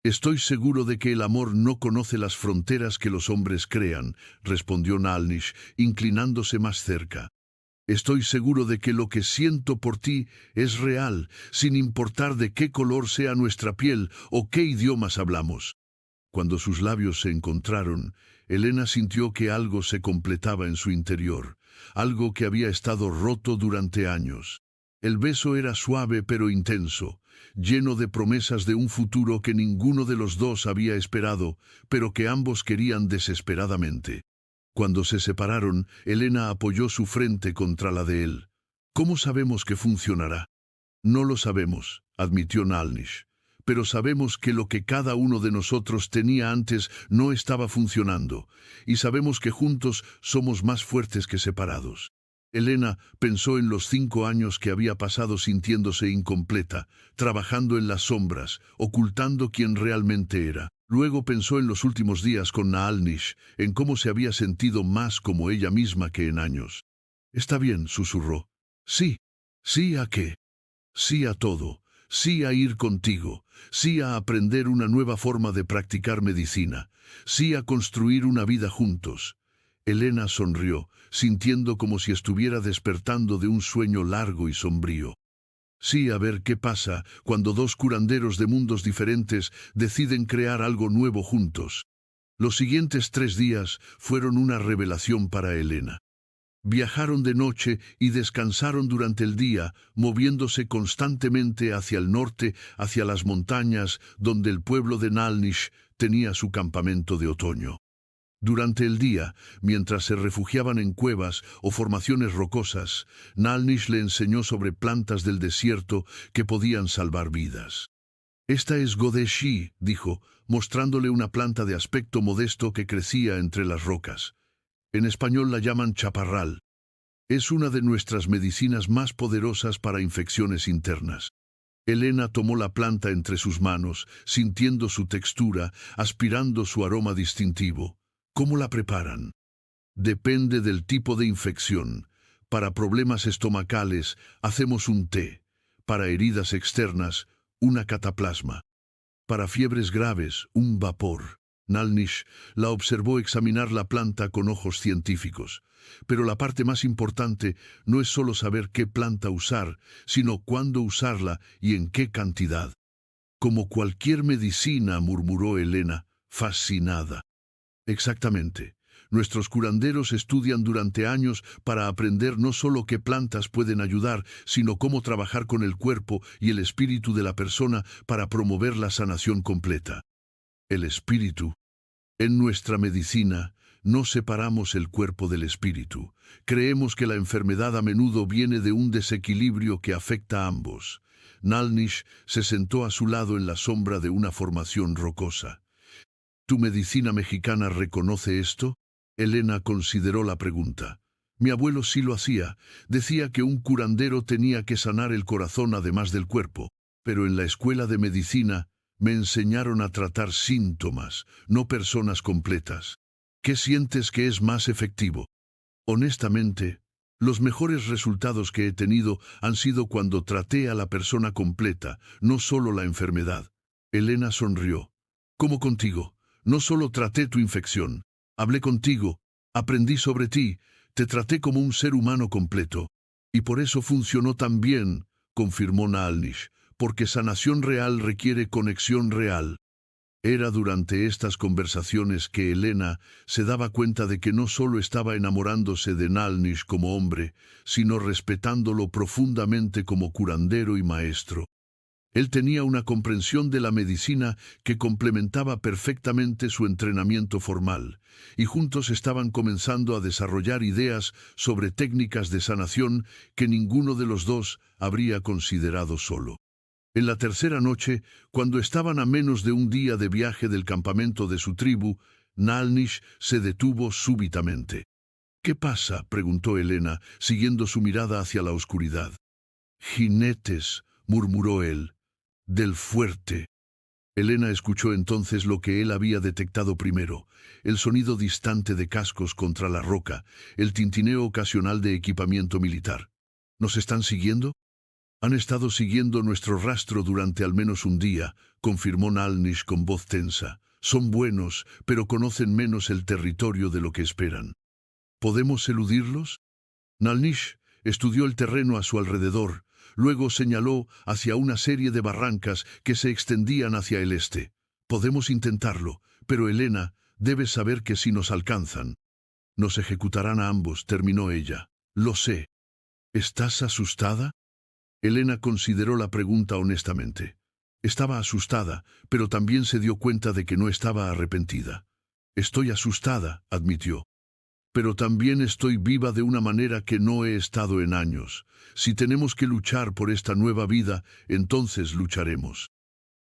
Estoy seguro de que el amor no conoce las fronteras que los hombres crean, respondió Nalnish, inclinándose más cerca. Estoy seguro de que lo que siento por ti es real, sin importar de qué color sea nuestra piel o qué idiomas hablamos. Cuando sus labios se encontraron, Elena sintió que algo se completaba en su interior, algo que había estado roto durante años. El beso era suave pero intenso, lleno de promesas de un futuro que ninguno de los dos había esperado, pero que ambos querían desesperadamente. Cuando se separaron, Elena apoyó su frente contra la de él. ¿Cómo sabemos que funcionará? No lo sabemos, admitió Nalnish. Pero sabemos que lo que cada uno de nosotros tenía antes no estaba funcionando, y sabemos que juntos somos más fuertes que separados. Elena pensó en los 5 años que había pasado sintiéndose incompleta, trabajando en las sombras, ocultando quién realmente era. Luego pensó en los últimos días con Nalnish, en cómo se había sentido más como ella misma que en años. «Está bien», susurró. «Sí. Sí a qué. Sí a todo. Sí a ir contigo. Sí a aprender una nueva forma de practicar medicina. Sí a construir una vida juntos». Elena sonrió, sintiendo como si estuviera despertando de un sueño largo y sombrío. Sí, a ver qué pasa cuando dos curanderos de mundos diferentes deciden crear algo nuevo juntos. Los siguientes 3 días fueron una revelación para Elena. Viajaron de noche y descansaron durante el día, moviéndose constantemente hacia el norte, hacia las montañas, donde el pueblo de Nalnish tenía su campamento de otoño. Durante el día, mientras se refugiaban en cuevas o formaciones rocosas, Nalnish le enseñó sobre plantas del desierto que podían salvar vidas. «Esta es Godeshi», dijo, mostrándole una planta de aspecto modesto que crecía entre las rocas. En español la llaman chaparral. Es una de nuestras medicinas más poderosas para infecciones internas. Elena tomó la planta entre sus manos, sintiendo su textura, aspirando su aroma distintivo. ¿Cómo la preparan? Depende del tipo de infección. Para problemas estomacales, hacemos un té. Para heridas externas, una cataplasma. Para fiebres graves, un vapor. Nalnish la observó examinar la planta con ojos científicos. Pero la parte más importante no es solo saber qué planta usar, sino cuándo usarla y en qué cantidad. Como cualquier medicina, murmuró Elena, fascinada. Exactamente. Nuestros curanderos estudian durante años para aprender no solo qué plantas pueden ayudar, sino cómo trabajar con el cuerpo y el espíritu de la persona para promover la sanación completa. El espíritu. En nuestra medicina, no separamos el cuerpo del espíritu. Creemos que la enfermedad a menudo viene de un desequilibrio que afecta a ambos. Nalnish se sentó a su lado en la sombra de una formación rocosa. ¿Tu medicina mexicana reconoce esto? Elena consideró la pregunta. Mi abuelo sí lo hacía. Decía que un curandero tenía que sanar el corazón además del cuerpo. Pero en la escuela de medicina me enseñaron a tratar síntomas, no personas completas. ¿Qué sientes que es más efectivo? Honestamente, los mejores resultados que he tenido han sido cuando traté a la persona completa, no solo la enfermedad. Elena sonrió. ¿Cómo contigo? No solo traté tu infección, hablé contigo, aprendí sobre ti, te traté como un ser humano completo. Y por eso funcionó tan bien, confirmó Nalnish, porque sanación real requiere conexión real. Era durante estas conversaciones que Elena se daba cuenta de que no solo estaba enamorándose de Nalnish como hombre, sino respetándolo profundamente como curandero y maestro. Él tenía una comprensión de la medicina que complementaba perfectamente su entrenamiento formal, y juntos estaban comenzando a desarrollar ideas sobre técnicas de sanación que ninguno de los dos habría considerado solo. En la tercera noche, cuando estaban a menos de un día de viaje del campamento de su tribu, Nalnish se detuvo súbitamente. «¿Qué pasa?», preguntó Helena, siguiendo su mirada hacia la oscuridad. «Jinetes», murmuró él, «del fuerte». Helena escuchó entonces lo que él había detectado primero, el sonido distante de cascos contra la roca, el tintineo ocasional de equipamiento militar. «¿Nos están siguiendo?» «Han estado siguiendo nuestro rastro durante al menos un día», confirmó Nalnish con voz tensa. «Son buenos, pero conocen menos el territorio de lo que esperan». «¿Podemos eludirlos?» Nalnish estudió el terreno a su alrededor, luego señaló hacia una serie de barrancas que se extendían hacia el este. «Podemos intentarlo, pero Helena, debes saber que si nos alcanzan, nos ejecutarán a ambos», terminó ella. «Lo sé». «¿Estás asustada?» Helena consideró la pregunta honestamente. Estaba asustada, pero también se dio cuenta de que no estaba arrepentida. «Estoy asustada», admitió. «Pero también estoy viva de una manera que no he estado en años. Si tenemos que luchar por esta nueva vida, entonces lucharemos».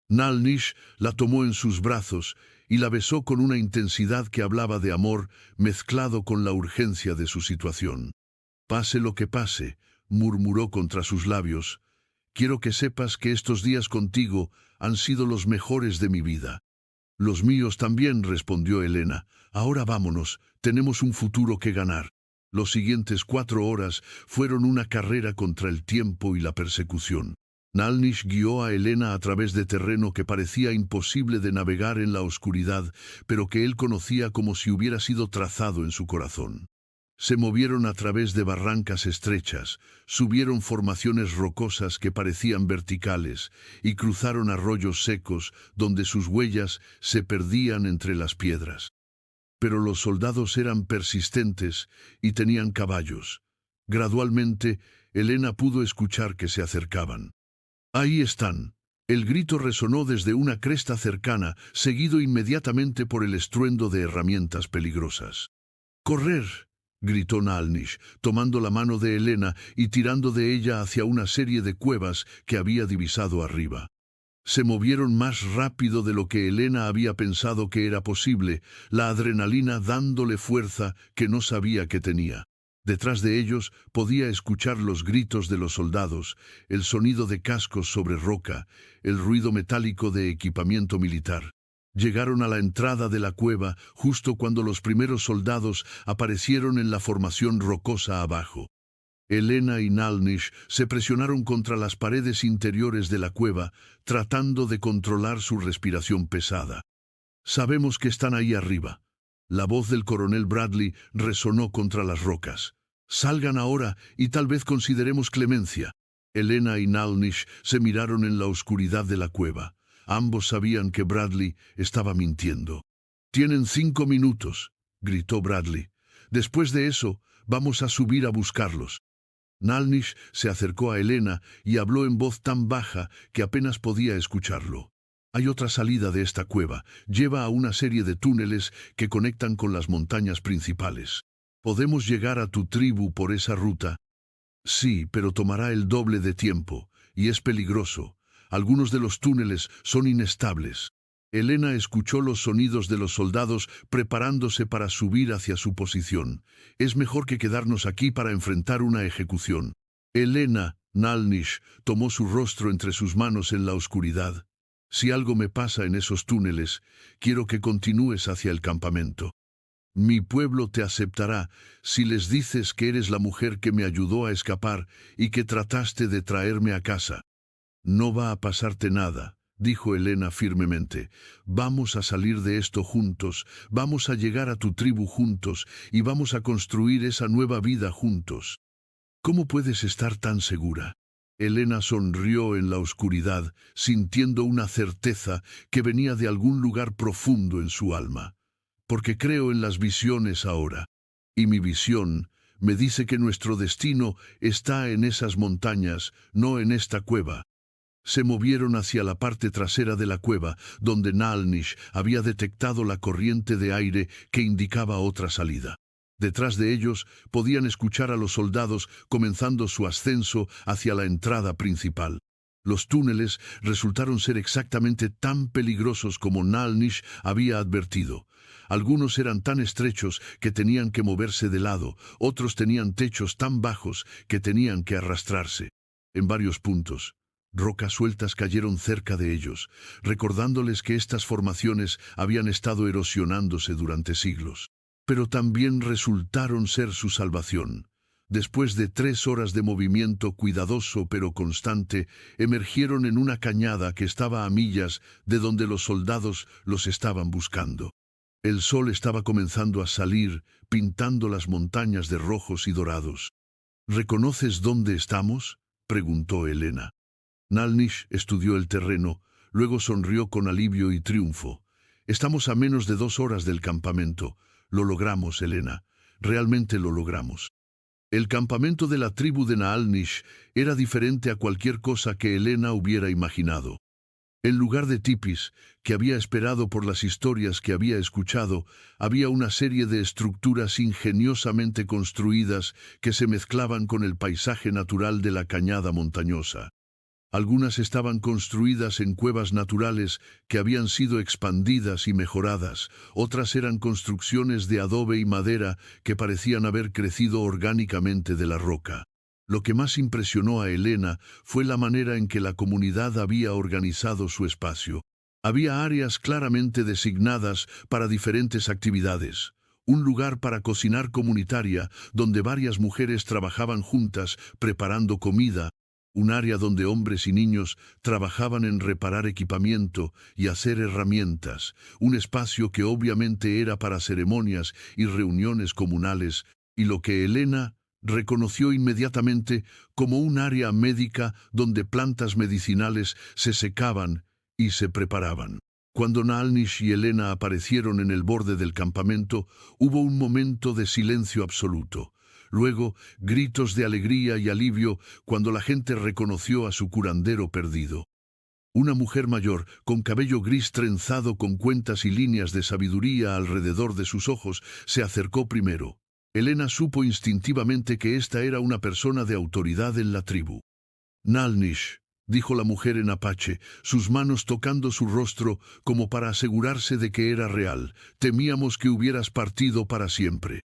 Nalnish la tomó en sus brazos y la besó con una intensidad que hablaba de amor mezclado con la urgencia de su situación. «Pase lo que pase», murmuró contra sus labios, «quiero que sepas que estos días contigo han sido los mejores de mi vida». «Los míos también», respondió Helena. «Ahora vámonos, tenemos un futuro que ganar». Los siguientes 4 horas fueron una carrera contra el tiempo y la persecución. Nalnish guió a Helena a través de terreno que parecía imposible de navegar en la oscuridad, pero que él conocía como si hubiera sido trazado en su corazón. Se movieron a través de barrancas estrechas, subieron formaciones rocosas que parecían verticales y cruzaron arroyos secos donde sus huellas se perdían entre las piedras. Pero los soldados eran persistentes y tenían caballos. Gradualmente, Helena pudo escuchar que se acercaban. «Ahí están». El grito resonó desde una cresta cercana, seguido inmediatamente por el estruendo de herramientas peligrosas. «¡Correr!», gritó Nalnish, tomando la mano de Helena y tirando de ella hacia una serie de cuevas que había divisado arriba. Se movieron más rápido de lo que Helena había pensado que era posible, la adrenalina dándole fuerza que no sabía que tenía. Detrás de ellos podía escuchar los gritos de los soldados, el sonido de cascos sobre roca, el ruido metálico de equipamiento militar. Llegaron a la entrada de la cueva justo cuando los primeros soldados aparecieron en la formación rocosa abajo. Helena y Nalnish se presionaron contra las paredes interiores de la cueva, tratando de controlar su respiración pesada. «Sabemos que están ahí arriba». La voz del coronel Bradley resonó contra las rocas. «Salgan ahora y tal vez consideremos clemencia». Helena y Nalnish se miraron en la oscuridad de la cueva. Ambos sabían que Bradley estaba mintiendo. «Tienen 5 minutos», gritó Bradley. «Después de eso, vamos a subir a buscarlos». Nalnish se acercó a Helena y habló en voz tan baja que apenas podía escucharlo. «Hay otra salida de esta cueva. Lleva a una serie de túneles que conectan con las montañas principales. ¿Podemos llegar a tu tribu por esa ruta?» «Sí, pero tomará el doble de tiempo, y es peligroso. Algunos de los túneles son inestables». Helena escuchó los sonidos de los soldados preparándose para subir hacia su posición. «Es mejor que quedarnos aquí para enfrentar una ejecución». «Helena», Nalnish tomó su rostro entre sus manos en la oscuridad. «Si algo me pasa en esos túneles, quiero que continúes hacia el campamento. Mi pueblo te aceptará si les dices que eres la mujer que me ayudó a escapar y que trataste de traerme a casa». «No va a pasarte nada», dijo Helena firmemente. «Vamos a salir de esto juntos, vamos a llegar a tu tribu juntos y vamos a construir esa nueva vida juntos». «¿Cómo puedes estar tan segura?». Helena sonrió en la oscuridad, sintiendo una certeza que venía de algún lugar profundo en su alma. «Porque creo en las visiones ahora. Y mi visión me dice que nuestro destino está en esas montañas, no en esta cueva». Se movieron hacia la parte trasera de la cueva, donde Nalnish había detectado la corriente de aire que indicaba otra salida. Detrás de ellos podían escuchar a los soldados comenzando su ascenso hacia la entrada principal. Los túneles resultaron ser exactamente tan peligrosos como Nalnish había advertido. Algunos eran tan estrechos que tenían que moverse de lado, otros tenían techos tan bajos que tenían que arrastrarse. En varios puntos, rocas sueltas cayeron cerca de ellos, recordándoles que estas formaciones habían estado erosionándose durante siglos. Pero también resultaron ser su salvación. Después de 3 horas de movimiento cuidadoso pero constante, emergieron en una cañada que estaba a millas de donde los soldados los estaban buscando. El sol estaba comenzando a salir, pintando las montañas de rojos y dorados. ¿Reconoces dónde estamos?, preguntó Elena. Nalnish estudió el terreno, luego sonrió con alivio y triunfo. Estamos a menos de 2 horas del campamento. Lo logramos, Elena. Realmente lo logramos. El campamento de la tribu de Naalnish era diferente a cualquier cosa que Elena hubiera imaginado. En lugar de tipis, que había esperado por las historias que había escuchado, había una serie de estructuras ingeniosamente construidas que se mezclaban con el paisaje natural de la cañada montañosa. Algunas estaban construidas en cuevas naturales que habían sido expandidas y mejoradas, otras eran construcciones de adobe y madera que parecían haber crecido orgánicamente de la roca. Lo que más impresionó a Elena fue la manera en que la comunidad había organizado su espacio. Había áreas claramente designadas para diferentes actividades. Un lugar para cocinar comunitaria, donde varias mujeres trabajaban juntas preparando comida. Un área donde hombres y niños trabajaban en reparar equipamiento y hacer herramientas. Un espacio que obviamente era para ceremonias y reuniones comunales, y lo que Elena reconoció inmediatamente como un área médica donde plantas medicinales se secaban y se preparaban. Cuando Naalnish y Elena aparecieron en el borde del campamento, hubo un momento de silencio absoluto. Luego, gritos de alegría y alivio cuando la gente reconoció a su curandero perdido. Una mujer mayor, con cabello gris trenzado con cuentas y líneas de sabiduría alrededor de sus ojos, se acercó primero. Elena supo instintivamente que esta era una persona de autoridad en la tribu. Naalnish, dijo la mujer en apache, sus manos tocando su rostro como para asegurarse de que era real. Temíamos que hubieras partido para siempre.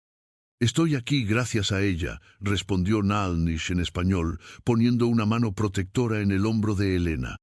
Estoy aquí gracias a ella, respondió Naalnish en español, poniendo una mano protectora en el hombro de Elena.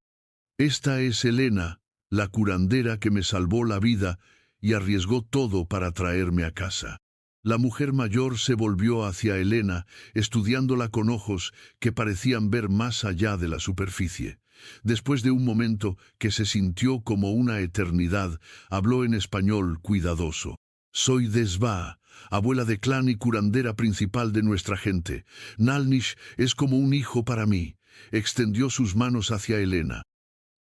Esta es Elena, la curandera que me salvó la vida y arriesgó todo para traerme a casa. La mujer mayor se volvió hacia Elena, estudiándola con ojos que parecían ver más allá de la superficie. Después de un momento que se sintió como una eternidad, habló en español cuidadoso. Soy Desva, abuela de clan y curandera principal de nuestra gente. Naalnish es como un hijo para mí. Extendió sus manos hacia Elena.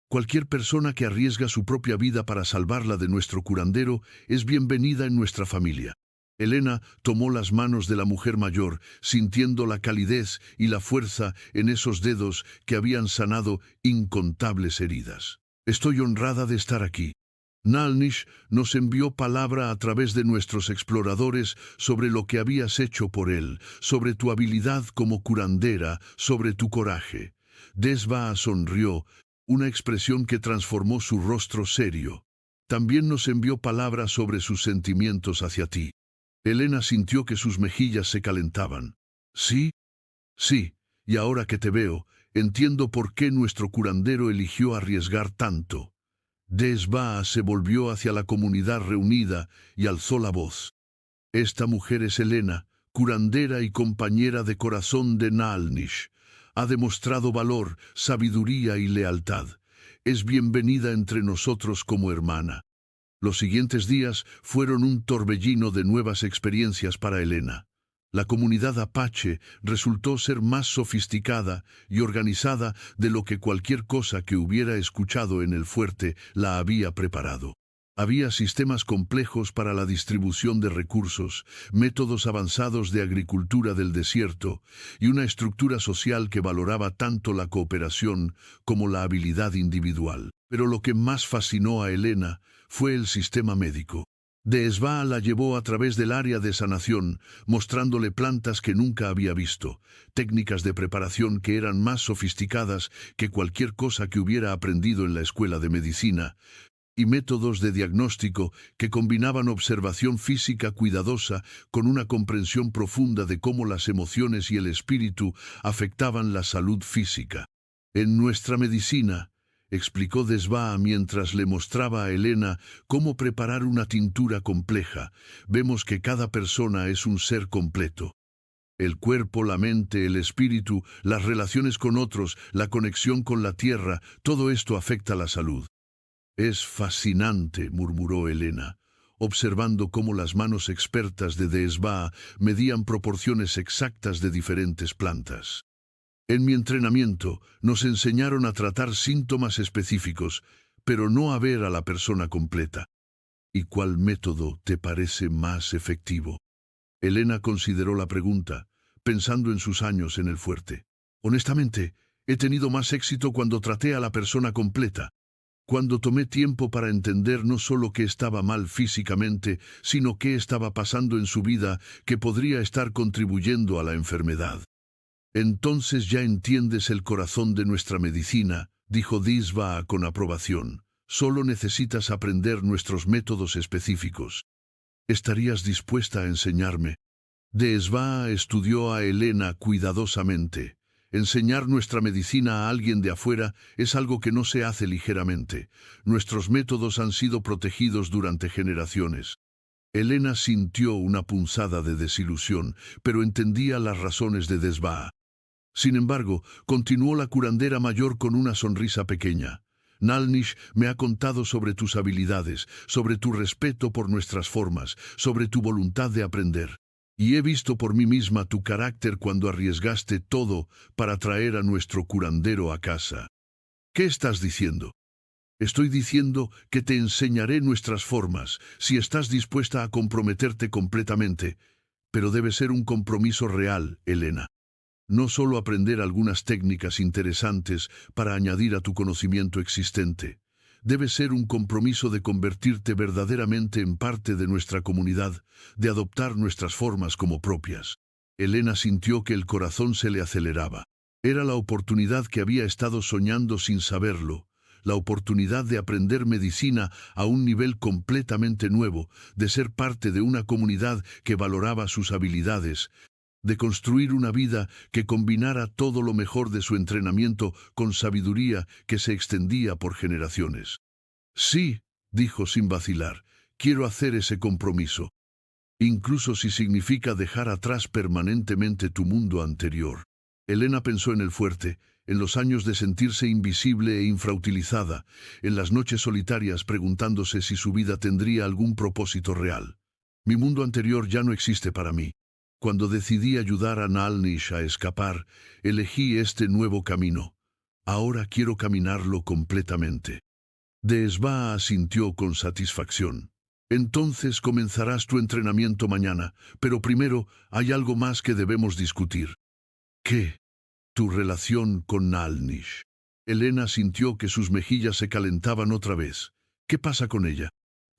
Cualquier persona que arriesga su propia vida para salvarla de nuestro curandero es bienvenida en nuestra familia. Elena tomó las manos de la mujer mayor, sintiendo la calidez y la fuerza en esos dedos que habían sanado incontables heridas. Estoy honrada de estar aquí. Naalnish nos envió palabra a través de nuestros exploradores sobre lo que habías hecho por él, sobre tu habilidad como curandera, sobre tu coraje. Desva sonrió, una expresión que transformó su rostro serio. También nos envió palabra sobre sus sentimientos hacia ti. Elena sintió que sus mejillas se calentaban. ¿Sí? Sí, y ahora que te veo, entiendo por qué nuestro curandero eligió arriesgar tanto. Desva se volvió hacia la comunidad reunida y alzó la voz. Esta mujer es Elena, curandera y compañera de corazón de Naalnish. Ha demostrado valor, sabiduría y lealtad. Es bienvenida entre nosotros como hermana. Los siguientes días fueron un torbellino de nuevas experiencias para Elena. La comunidad apache resultó ser más sofisticada y organizada de lo que cualquier cosa que hubiera escuchado en el fuerte la había preparado. Había sistemas complejos para la distribución de recursos, métodos avanzados de agricultura del desierto y una estructura social que valoraba tanto la cooperación como la habilidad individual. Pero lo que más fascinó a Elena fue el sistema médico. Deesba la llevó a través del área de sanación, mostrándole plantas que nunca había visto, técnicas de preparación que eran más sofisticadas que cualquier cosa que hubiera aprendido en la escuela de medicina, y métodos de diagnóstico que combinaban observación física cuidadosa con una comprensión profunda de cómo las emociones y el espíritu afectaban la salud física. En nuestra medicina, explicó Desba mientras le mostraba a Elena cómo preparar una tintura compleja, vemos que cada persona es un ser completo. El cuerpo, la mente, el espíritu, las relaciones con otros, la conexión con la tierra, todo esto afecta la salud. Es fascinante, murmuró Elena, observando cómo las manos expertas de Desba medían proporciones exactas de diferentes plantas. En mi entrenamiento nos enseñaron a tratar síntomas específicos, pero no a ver a la persona completa. ¿Y cuál método te parece más efectivo? Elena consideró la pregunta, pensando en sus años en el fuerte. Honestamente, he tenido más éxito cuando traté a la persona completa. Cuando tomé tiempo para entender no solo qué estaba mal físicamente, sino qué estaba pasando en su vida que podría estar contribuyendo a la enfermedad. Entonces ya entiendes el corazón de nuestra medicina, dijo Desba con aprobación. Solo necesitas aprender nuestros métodos específicos. ¿Estarías dispuesta a enseñarme? Desba estudió a Elena cuidadosamente. Enseñar nuestra medicina a alguien de afuera es algo que no se hace ligeramente. Nuestros métodos han sido protegidos durante generaciones. Elena sintió una punzada de desilusión, pero entendía las razones de Desba. Sin embargo, continuó la curandera mayor con una sonrisa pequeña. Nalnish me ha contado sobre tus habilidades, sobre tu respeto por nuestras formas, sobre tu voluntad de aprender. Y he visto por mí misma tu carácter cuando arriesgaste todo para traer a nuestro curandero a casa. ¿Qué estás diciendo? Estoy diciendo que te enseñaré nuestras formas, si estás dispuesta a comprometerte completamente. Pero debe ser un compromiso real, Elena. No solo aprender algunas técnicas interesantes para añadir a tu conocimiento existente. Debe ser un compromiso de convertirte verdaderamente en parte de nuestra comunidad, de adoptar nuestras formas como propias. Elena sintió que el corazón se le aceleraba. Era la oportunidad que había estado soñando sin saberlo, la oportunidad de aprender medicina a un nivel completamente nuevo, de ser parte de una comunidad que valoraba sus habilidades, de construir una vida que combinara todo lo mejor de su entrenamiento con sabiduría que se extendía por generaciones. Sí, dijo sin vacilar, quiero hacer ese compromiso, incluso si significa dejar atrás permanentemente tu mundo anterior. Elena pensó en el fuerte, en los años de sentirse invisible e infrautilizada, en las noches solitarias preguntándose si su vida tendría algún propósito real. Mi mundo anterior ya no existe para mí. Cuando decidí ayudar a Nalnish a escapar, elegí este nuevo camino. Ahora quiero caminarlo completamente. Desba asintió con satisfacción. Entonces comenzarás tu entrenamiento mañana, pero primero hay algo más que debemos discutir. ¿Qué? Tu relación con Nalnish. Elena sintió que sus mejillas se calentaban otra vez. ¿Qué pasa con ella?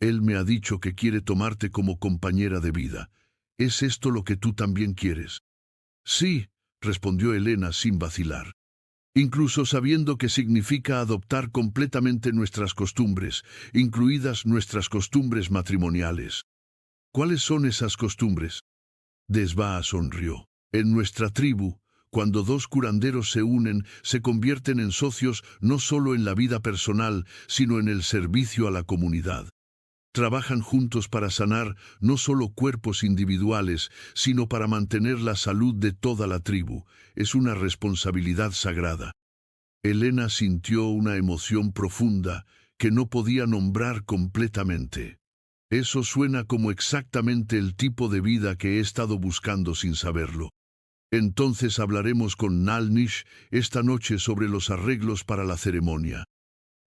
Él me ha dicho que quiere tomarte como compañera de vida. ¿Es esto lo que tú también quieres? Sí, respondió Elena sin vacilar. Incluso sabiendo que significa adoptar completamente nuestras costumbres, incluidas nuestras costumbres matrimoniales. ¿Cuáles son esas costumbres? Desba sonrió. En nuestra tribu, cuando dos curanderos se unen, se convierten en socios no solo en la vida personal, sino en el servicio a la comunidad. Trabajan juntos para sanar no solo cuerpos individuales, sino para mantener la salud de toda la tribu. Es una responsabilidad sagrada. Elena sintió una emoción profunda que no podía nombrar completamente. Eso suena como exactamente el tipo de vida que he estado buscando sin saberlo. Entonces hablaremos con Nalnish esta noche sobre los arreglos para la ceremonia.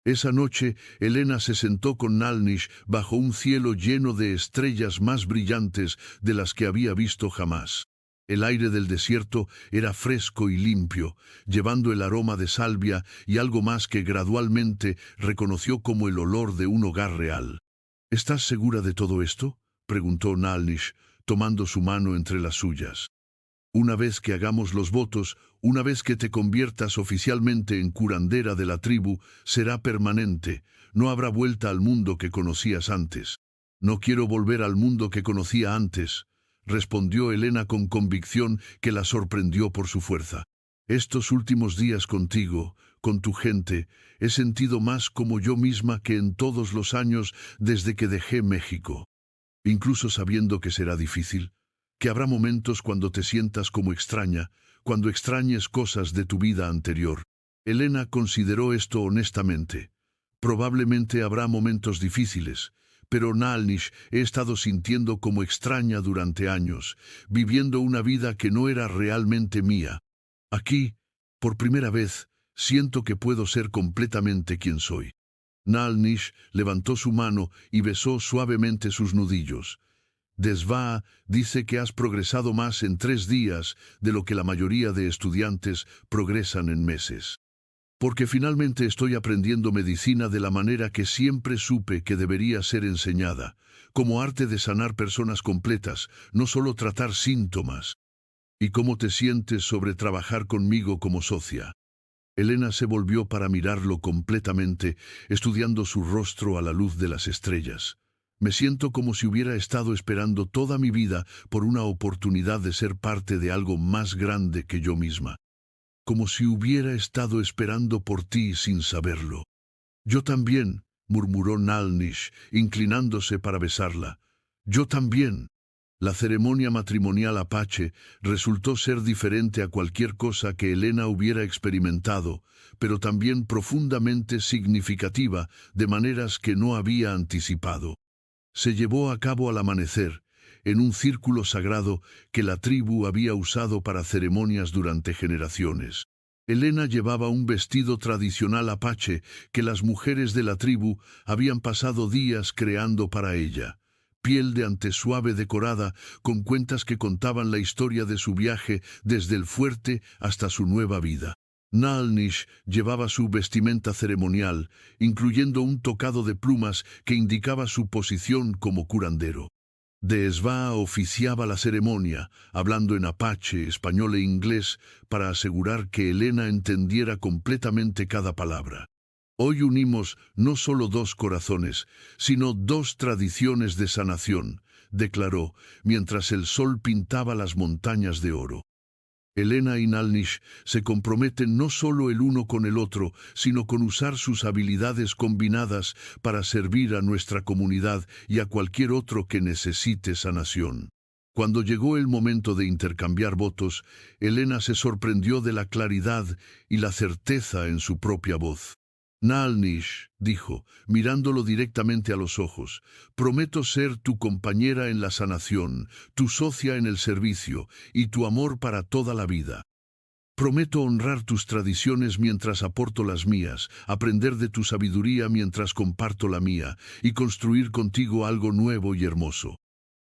Esa noche, Elena se sentó con Nalnish bajo un cielo lleno de estrellas más brillantes de las que había visto jamás. El aire del desierto era fresco y limpio, llevando el aroma de salvia y algo más que gradualmente reconoció como el olor de un hogar real. ¿Estás segura de todo esto?, preguntó Nalnish, tomando su mano entre las suyas. Una vez que hagamos los votos, una vez que te conviertas oficialmente en curandera de la tribu, será permanente. No habrá vuelta al mundo que conocías antes. No quiero volver al mundo que conocía antes, respondió Helena con convicción que la sorprendió por su fuerza. Estos últimos días contigo, con tu gente, he sentido más como yo misma que en todos los años desde que dejé México. Incluso sabiendo que será difícil, que habrá momentos cuando te sientas como extraña, cuando extrañes cosas de tu vida anterior. Helena consideró esto honestamente. Probablemente habrá momentos difíciles, pero Nalnish he estado sintiendo como extraña durante años, viviendo una vida que no era realmente mía. Aquí, por primera vez, siento que puedo ser completamente quien soy. Nalnish levantó su mano y besó suavemente sus nudillos. Desva dice que has progresado más en 3 días de lo que la mayoría de estudiantes progresan en meses. Porque finalmente estoy aprendiendo medicina de la manera que siempre supe que debería ser enseñada, como arte de sanar personas completas, no solo tratar síntomas. ¿Y cómo te sientes sobre trabajar conmigo como socia? Helena se volvió para mirarlo completamente, estudiando su rostro a la luz de las estrellas. Me siento como si hubiera estado esperando toda mi vida por una oportunidad de ser parte de algo más grande que yo misma. Como si hubiera estado esperando por ti sin saberlo. Yo también, murmuró Nalnish, inclinándose para besarla. Yo también. La ceremonia matrimonial apache resultó ser diferente a cualquier cosa que Helena hubiera experimentado, pero también profundamente significativa, de maneras que no había anticipado. Se llevó a cabo al amanecer, en un círculo sagrado que la tribu había usado para ceremonias durante generaciones. Helena llevaba un vestido tradicional apache que las mujeres de la tribu habían pasado días creando para ella. Piel de ante suave decorada, con cuentas que contaban la historia de su viaje desde el fuerte hasta su nueva vida. Nalnish llevaba su vestimenta ceremonial, incluyendo un tocado de plumas que indicaba su posición como curandero. Desva oficiaba la ceremonia, hablando en apache, español e inglés, para asegurar que Helena entendiera completamente cada palabra. Hoy unimos no solo 2 corazones, sino 2 tradiciones de sanación, declaró, mientras el sol pintaba las montañas de oro. Helena y Nalnish se comprometen no solo el uno con el otro, sino con usar sus habilidades combinadas para servir a nuestra comunidad y a cualquier otro que necesite sanación. Cuando llegó el momento de intercambiar votos, Helena se sorprendió de la claridad y la certeza en su propia voz. Nalnish, dijo, mirándolo directamente a los ojos, prometo ser tu compañera en la sanación, tu socia en el servicio y tu amor para toda la vida. Prometo honrar tus tradiciones mientras aporto las mías, aprender de tu sabiduría mientras comparto la mía, y construir contigo algo nuevo y hermoso.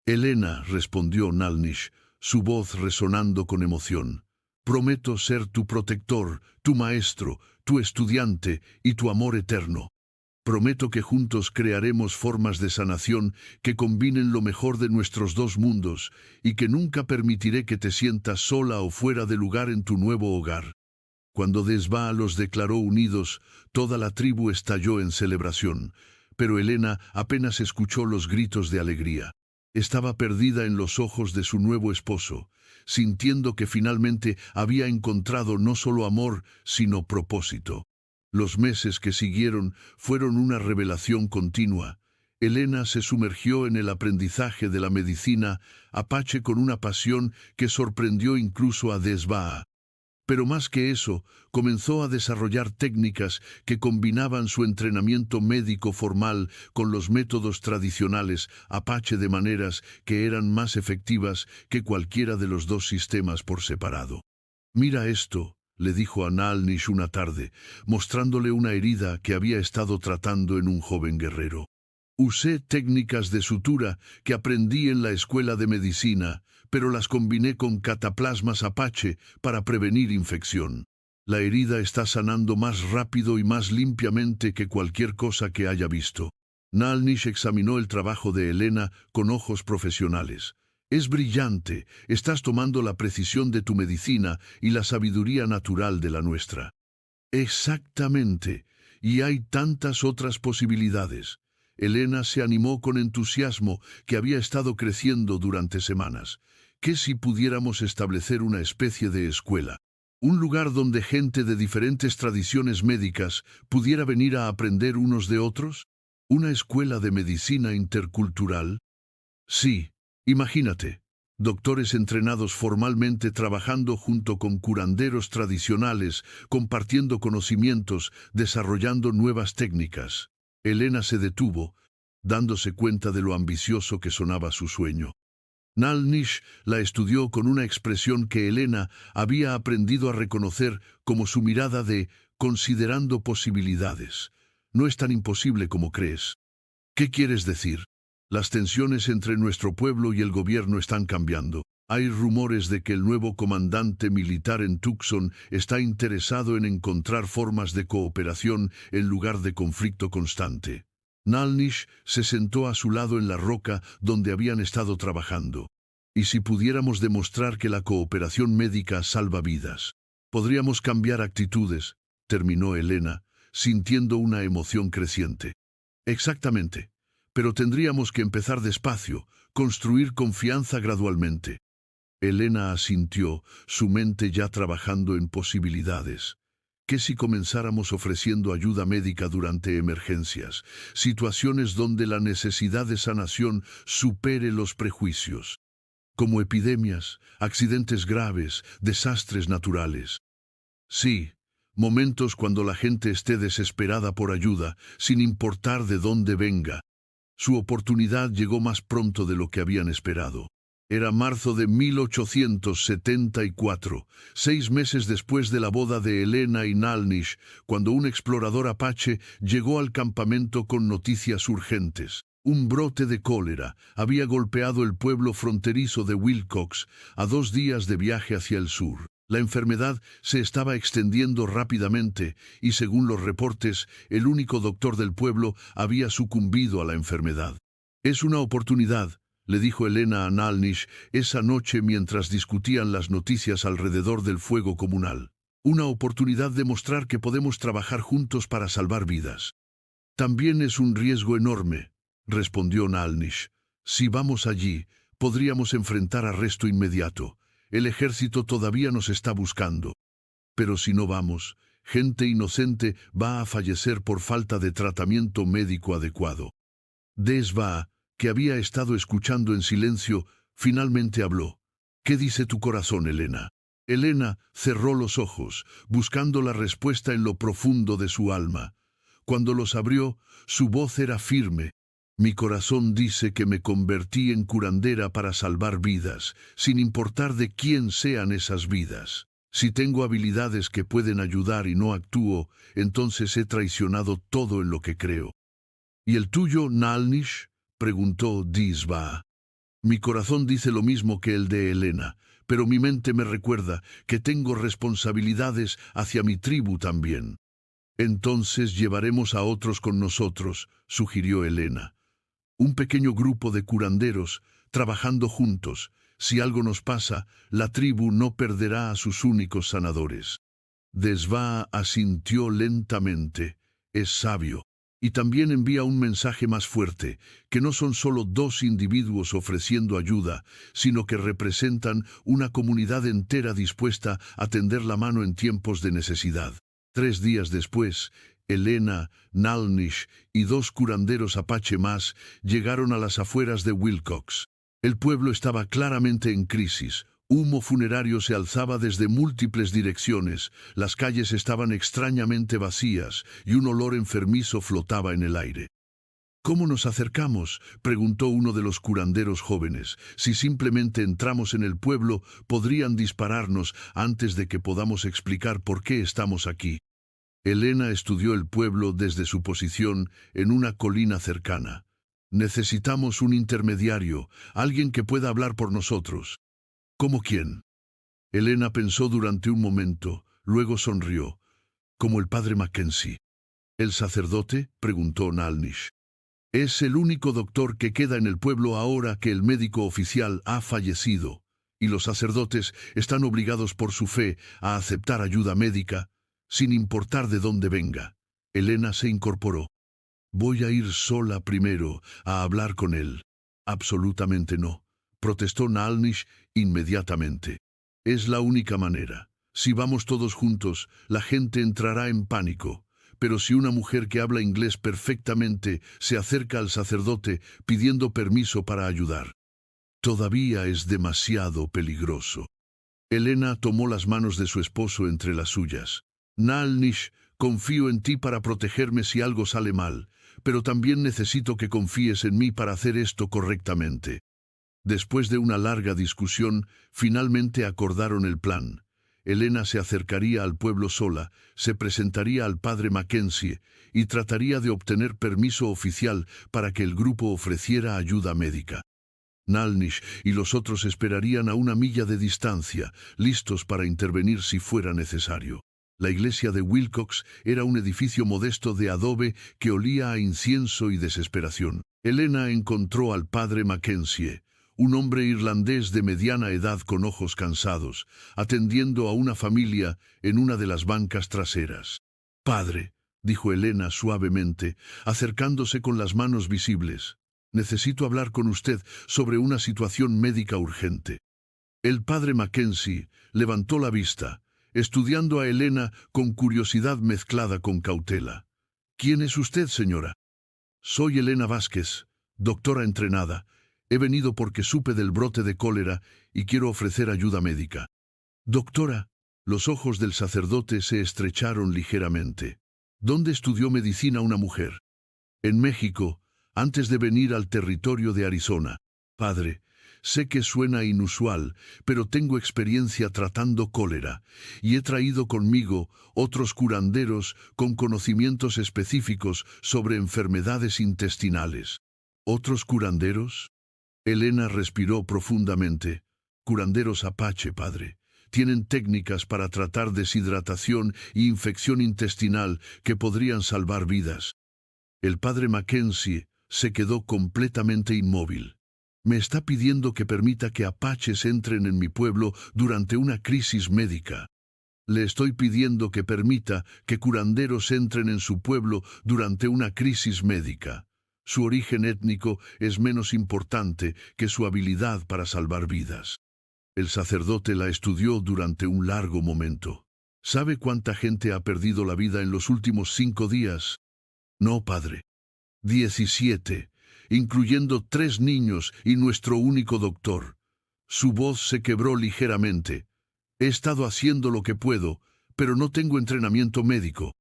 Helena, respondió Nalnish, su voz resonando con emoción. Prometo ser tu protector, tu maestro, tu estudiante y tu amor eterno. Prometo que juntos crearemos formas de sanación que combinen lo mejor de nuestros 2 mundos y que nunca permitiré que te sientas sola o fuera de lugar en tu nuevo hogar. Cuando Desva los declaró unidos, toda la tribu estalló en celebración, pero Helena apenas escuchó los gritos de alegría. Estaba perdida en los ojos de su nuevo esposo, sintiendo que finalmente había encontrado no solo amor, sino propósito. Los meses que siguieron fueron una revelación continua. Helena se sumergió en el aprendizaje de la medicina apache con una pasión que sorprendió incluso a Desva. Pero más que eso, comenzó a desarrollar técnicas que combinaban su entrenamiento médico formal con los métodos tradicionales apache de maneras que eran más efectivas que cualquiera de los 2 sistemas por separado. Mira esto, le dijo a Nalnish una tarde, mostrándole una herida que había estado tratando en un joven guerrero. Usé técnicas de sutura que aprendí en la escuela de medicina, pero las combiné con cataplasmas apache para prevenir infección. La herida está sanando más rápido y más limpiamente que cualquier cosa que haya visto. Nalnish examinó el trabajo de Elena con ojos profesionales. Es brillante, estás tomando la precisión de tu medicina y la sabiduría natural de la nuestra. Exactamente, y hay tantas otras posibilidades. Elena se animó con entusiasmo que había estado creciendo durante semanas. ¿Qué si pudiéramos establecer una especie de escuela? Un lugar donde gente de diferentes tradiciones médicas pudiera venir a aprender unos de otros? ¿Una escuela de medicina intercultural? Sí, imagínate. Doctores entrenados formalmente trabajando junto con curanderos tradicionales, compartiendo conocimientos, desarrollando nuevas técnicas. Elena se detuvo, dándose cuenta de lo ambicioso que sonaba su sueño. Nalnish la estudió con una expresión que Elena había aprendido a reconocer como su mirada de considerando posibilidades. No es tan imposible como crees. ¿Qué quieres decir? Las tensiones entre nuestro pueblo y el gobierno están cambiando. Hay rumores de que el nuevo comandante militar en Tucson está interesado en encontrar formas de cooperación en lugar de conflicto constante. Nalnish se sentó a su lado en la roca donde habían estado trabajando. ¿Y si pudiéramos demostrar que la cooperación médica salva vidas? Podríamos cambiar actitudes, terminó Elena, sintiendo una emoción creciente. Exactamente. Pero tendríamos que empezar despacio, construir confianza gradualmente. Elena asintió, su mente ya trabajando en posibilidades. ¿Qué si comenzáramos ofreciendo ayuda médica durante emergencias, situaciones donde la necesidad de sanación supere los prejuicios? Como epidemias, accidentes graves, desastres naturales. Sí, momentos cuando la gente esté desesperada por ayuda, sin importar de dónde venga. Su oportunidad llegó más pronto de lo que habían esperado. Era marzo de 1874, 6 meses después de la boda de Elena y Nalnish, cuando un explorador apache llegó al campamento con noticias urgentes. Un brote de cólera había golpeado el pueblo fronterizo de Wilcox a 2 días de viaje hacia el sur. La enfermedad se estaba extendiendo rápidamente y, según los reportes, el único doctor del pueblo había sucumbido a la enfermedad. «Es una oportunidad», le dijo Elena a Nalnish esa noche mientras discutían las noticias alrededor del fuego comunal. «Una oportunidad de mostrar que podemos trabajar juntos para salvar vidas». «También es un riesgo enorme», respondió Nalnish. «Si vamos allí, podríamos enfrentar arresto inmediato. El ejército todavía nos está buscando. Pero si no vamos, gente inocente va a fallecer por falta de tratamiento médico adecuado». Desva, que había estado escuchando en silencio, finalmente habló. «¿Qué dice tu corazón, Elena?» Elena cerró los ojos, buscando la respuesta en lo profundo de su alma. Cuando los abrió, su voz era firme. «Mi corazón dice que me convertí en curandera para salvar vidas, sin importar de quién sean esas vidas. Si tengo habilidades que pueden ayudar y no actúo, entonces he traicionado todo en lo que creo». «¿Y el tuyo, Nalnish?», preguntó Disba. «Mi corazón dice lo mismo que el de Elena, pero mi mente me recuerda que tengo responsabilidades hacia mi tribu también». «Entonces llevaremos a otros con nosotros», sugirió Elena. «Un pequeño grupo de curanderos, trabajando juntos. Si algo nos pasa, la tribu no perderá a sus únicos sanadores». Desva asintió lentamente. «Es sabio. Y también envía un mensaje más fuerte, que no son solo 2 individuos ofreciendo ayuda, sino que representan una comunidad entera dispuesta a tender la mano en tiempos de necesidad». 3 días después, Elena, Nalnish y 2 curanderos apache más llegaron a las afueras de Wilcox. El pueblo estaba claramente en crisis. Humo funerario se alzaba desde múltiples direcciones, las calles estaban extrañamente vacías y un olor enfermizo flotaba en el aire. «¿Cómo nos acercamos?», preguntó uno de los curanderos jóvenes. «Si simplemente entramos en el pueblo, podrían dispararnos antes de que podamos explicar por qué estamos aquí». Elena estudió el pueblo desde su posición en una colina cercana. «Necesitamos un intermediario, alguien que pueda hablar por nosotros». «¿Cómo quién?». Elena pensó durante un momento, luego sonrió. «Como el padre Mackenzie». «¿El sacerdote?», preguntó Nalnish. Es el único doctor que queda en el pueblo ahora que el médico oficial ha fallecido, y los sacerdotes están obligados por su fe a aceptar ayuda médica, sin importar de dónde venga. Elena se incorporó. Voy a ir sola primero a hablar con él. Absolutamente no, protestó Nalnish inmediatamente. Es la única manera. Si vamos todos juntos, la gente entrará en pánico. Pero si una mujer que habla inglés perfectamente se acerca al sacerdote pidiendo permiso para ayudar, todavía es demasiado peligroso. Elena tomó las manos de su esposo entre las suyas. Nalnish, confío en ti para protegerme si algo sale mal, pero también necesito que confíes en mí para hacer esto correctamente. Después de una larga discusión, finalmente acordaron el plan. Elena se acercaría al pueblo sola, se presentaría al padre Mackenzie y trataría de obtener permiso oficial para que el grupo ofreciera ayuda médica. Nalnish y los otros esperarían a una milla de distancia, listos para intervenir si fuera necesario. La iglesia de Wilcox era un edificio modesto de adobe que olía a incienso y desesperación. Elena encontró al padre Mackenzie, un hombre irlandés de mediana edad con ojos cansados, atendiendo a una familia en una de las bancas traseras. «Padre», dijo Elena suavemente, acercándose con las manos visibles, «necesito hablar con usted sobre una situación médica urgente». El padre Mackenzie levantó la vista, estudiando a Elena con curiosidad mezclada con cautela. «¿Quién es usted, señora?» «Soy Elena Vázquez, doctora entrenada. He venido porque supe del brote de cólera y quiero ofrecer ayuda médica». «Doctora», los ojos del sacerdote se estrecharon ligeramente. «¿Dónde estudió medicina una mujer?» «En México, antes de venir al territorio de Arizona». «Padre, sé que suena inusual, pero tengo experiencia tratando cólera, y he traído conmigo otros curanderos con conocimientos específicos sobre enfermedades intestinales». «¿Otros curanderos?» Elena respiró profundamente. «Curanderos apache, padre. Tienen técnicas para tratar deshidratación e infección intestinal que podrían salvar vidas». El padre Mackenzie se quedó completamente inmóvil. «Me está pidiendo que permita que apaches entren en mi pueblo durante una crisis médica». «Le estoy pidiendo que permita que curanderos entren en su pueblo durante una crisis médica. Su origen étnico es menos importante que su habilidad para salvar vidas». El sacerdote la estudió durante un largo momento. «¿Sabe cuánta gente ha perdido la vida en los últimos 5 días?» «No, padre». 17, incluyendo 3 niños y nuestro único doctor. Su voz se quebró ligeramente. «He estado haciendo lo que puedo, pero no tengo entrenamiento médico.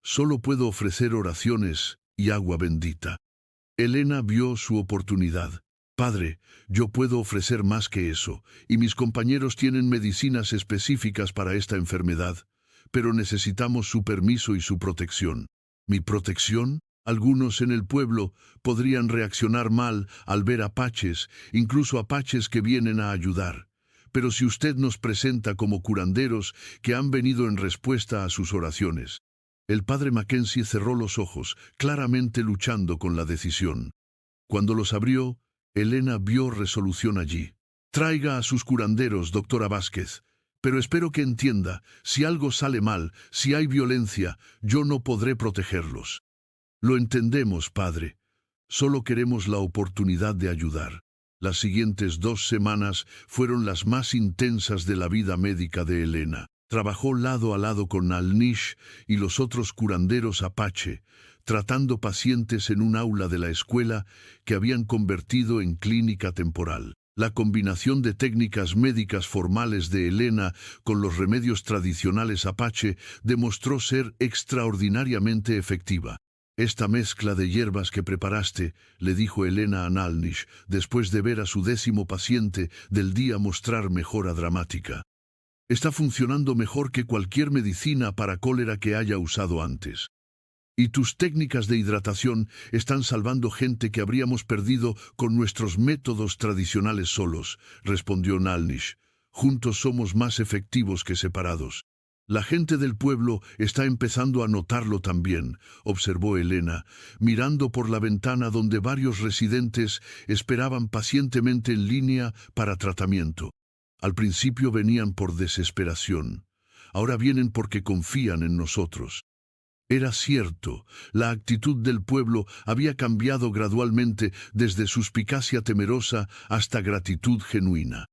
Solo puedo ofrecer oraciones y agua bendita». Elena vio su oportunidad. «Padre, yo puedo ofrecer más que eso, y mis compañeros tienen medicinas específicas para esta enfermedad, pero necesitamos su permiso y su protección». «¿Mi protección?» Algunos en el pueblo podrían reaccionar mal al ver apaches, incluso apaches que vienen a ayudar. Pero si usted nos presenta como curanderos que han venido en respuesta a sus oraciones». El padre Mackenzie cerró los ojos, claramente luchando con la decisión. Cuando los abrió, Elena vio resolución allí. «Traiga a sus curanderos, doctora Vázquez. Pero espero que entienda, si algo sale mal, si hay violencia, yo no podré protegerlos». «Lo entendemos, padre. Solo queremos la oportunidad de ayudar». Las siguientes 2 semanas fueron las más intensas de la vida médica de Elena. Trabajó lado a lado con Nalnish y los otros curanderos apache, tratando pacientes en un aula de la escuela que habían convertido en clínica temporal. La combinación de técnicas médicas formales de Elena con los remedios tradicionales apache demostró ser extraordinariamente efectiva. «Esta mezcla de hierbas que preparaste», le dijo Elena a Nalnish, después de ver a su 10º paciente del día mostrar mejora dramática. «Está funcionando mejor que cualquier medicina para cólera que haya usado antes. Y tus técnicas de hidratación están salvando gente que habríamos perdido con nuestros métodos tradicionales solos», respondió Nalnish. «Juntos somos más efectivos que separados». La gente del pueblo está empezando a notarlo también, observó Elena, mirando por la ventana donde varios residentes esperaban pacientemente en línea para tratamiento. Al principio venían por desesperación. Ahora vienen porque confían en nosotros. Era cierto, la actitud del pueblo había cambiado gradualmente desde suspicacia temerosa hasta gratitud genuina.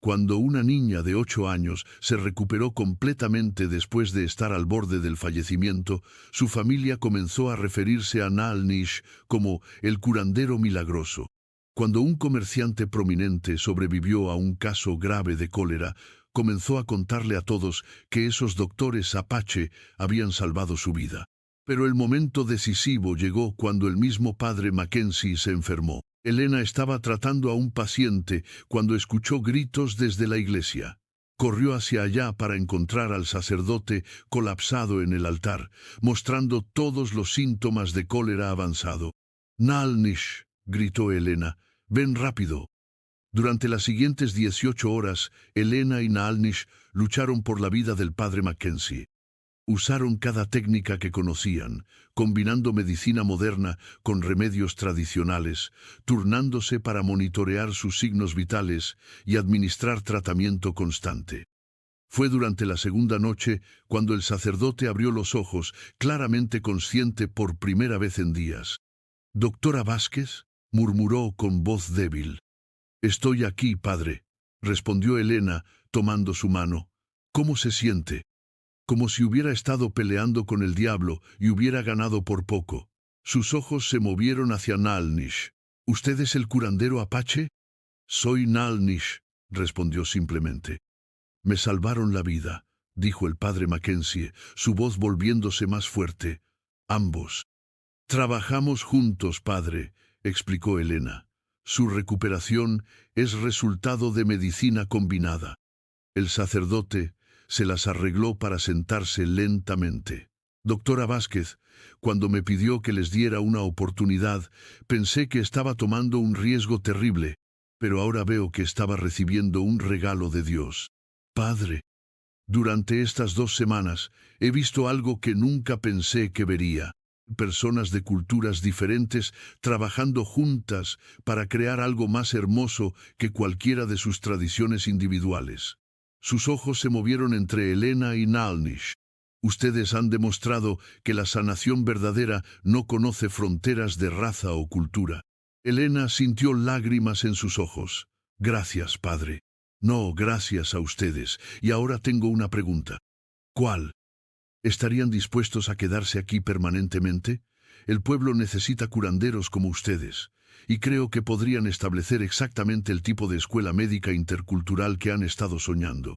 Cuando una niña de 8 años se recuperó completamente después de estar al borde del fallecimiento, su familia comenzó a referirse a Nalnish como el curandero milagroso. Cuando un comerciante prominente sobrevivió a un caso grave de cólera, comenzó a contarle a todos que esos doctores Apache habían salvado su vida. Pero el momento decisivo llegó cuando el mismo padre Mackenzie se enfermó. Elena estaba tratando a un paciente cuando escuchó gritos desde la iglesia. Corrió hacia allá para encontrar al sacerdote colapsado en el altar, mostrando todos los síntomas de cólera avanzado. «Nalnish», gritó Elena, «ven rápido». Durante las siguientes 18 horas, Elena y Nalnish lucharon por la vida del padre Mackenzie. Usaron cada técnica que conocían, combinando medicina moderna con remedios tradicionales, turnándose para monitorear sus signos vitales y administrar tratamiento constante. Fue durante la segunda noche cuando el sacerdote abrió los ojos, claramente consciente por primera vez en días. «Doctora Vázquez», murmuró con voz débil. «Estoy aquí, padre», respondió Elena, tomando su mano. «¿Cómo se siente?» Como si hubiera estado peleando con el diablo y hubiera ganado por poco. Sus ojos se movieron hacia Nalnish. «¿Usted es el curandero Apache?» «Soy Nalnish», respondió simplemente. «Me salvaron la vida», dijo el padre Mackenzie, su voz volviéndose más fuerte. «Ambos». «Trabajamos juntos, padre», explicó Elena. «Su recuperación es resultado de medicina combinada». El sacerdote se las arregló para sentarse lentamente. «Doctora Vázquez, cuando me pidió que les diera una oportunidad, pensé que estaba tomando un riesgo terrible, pero ahora veo que estaba recibiendo un regalo de Dios. Padre, durante estas 2 semanas he visto algo que nunca pensé que vería. Personas de culturas diferentes trabajando juntas para crear algo más hermoso que cualquiera de sus tradiciones individuales». Sus ojos se movieron entre Elena y Nalnish. «Ustedes han demostrado que la sanación verdadera no conoce fronteras de raza o cultura». Elena sintió lágrimas en sus ojos. «Gracias, padre». «No, gracias a ustedes. Y ahora tengo una pregunta». «¿Cuál?» ¿Estarían dispuestos a quedarse aquí permanentemente? El pueblo necesita curanderos como ustedes. Y creo que podrían establecer exactamente el tipo de escuela médica intercultural que han estado soñando».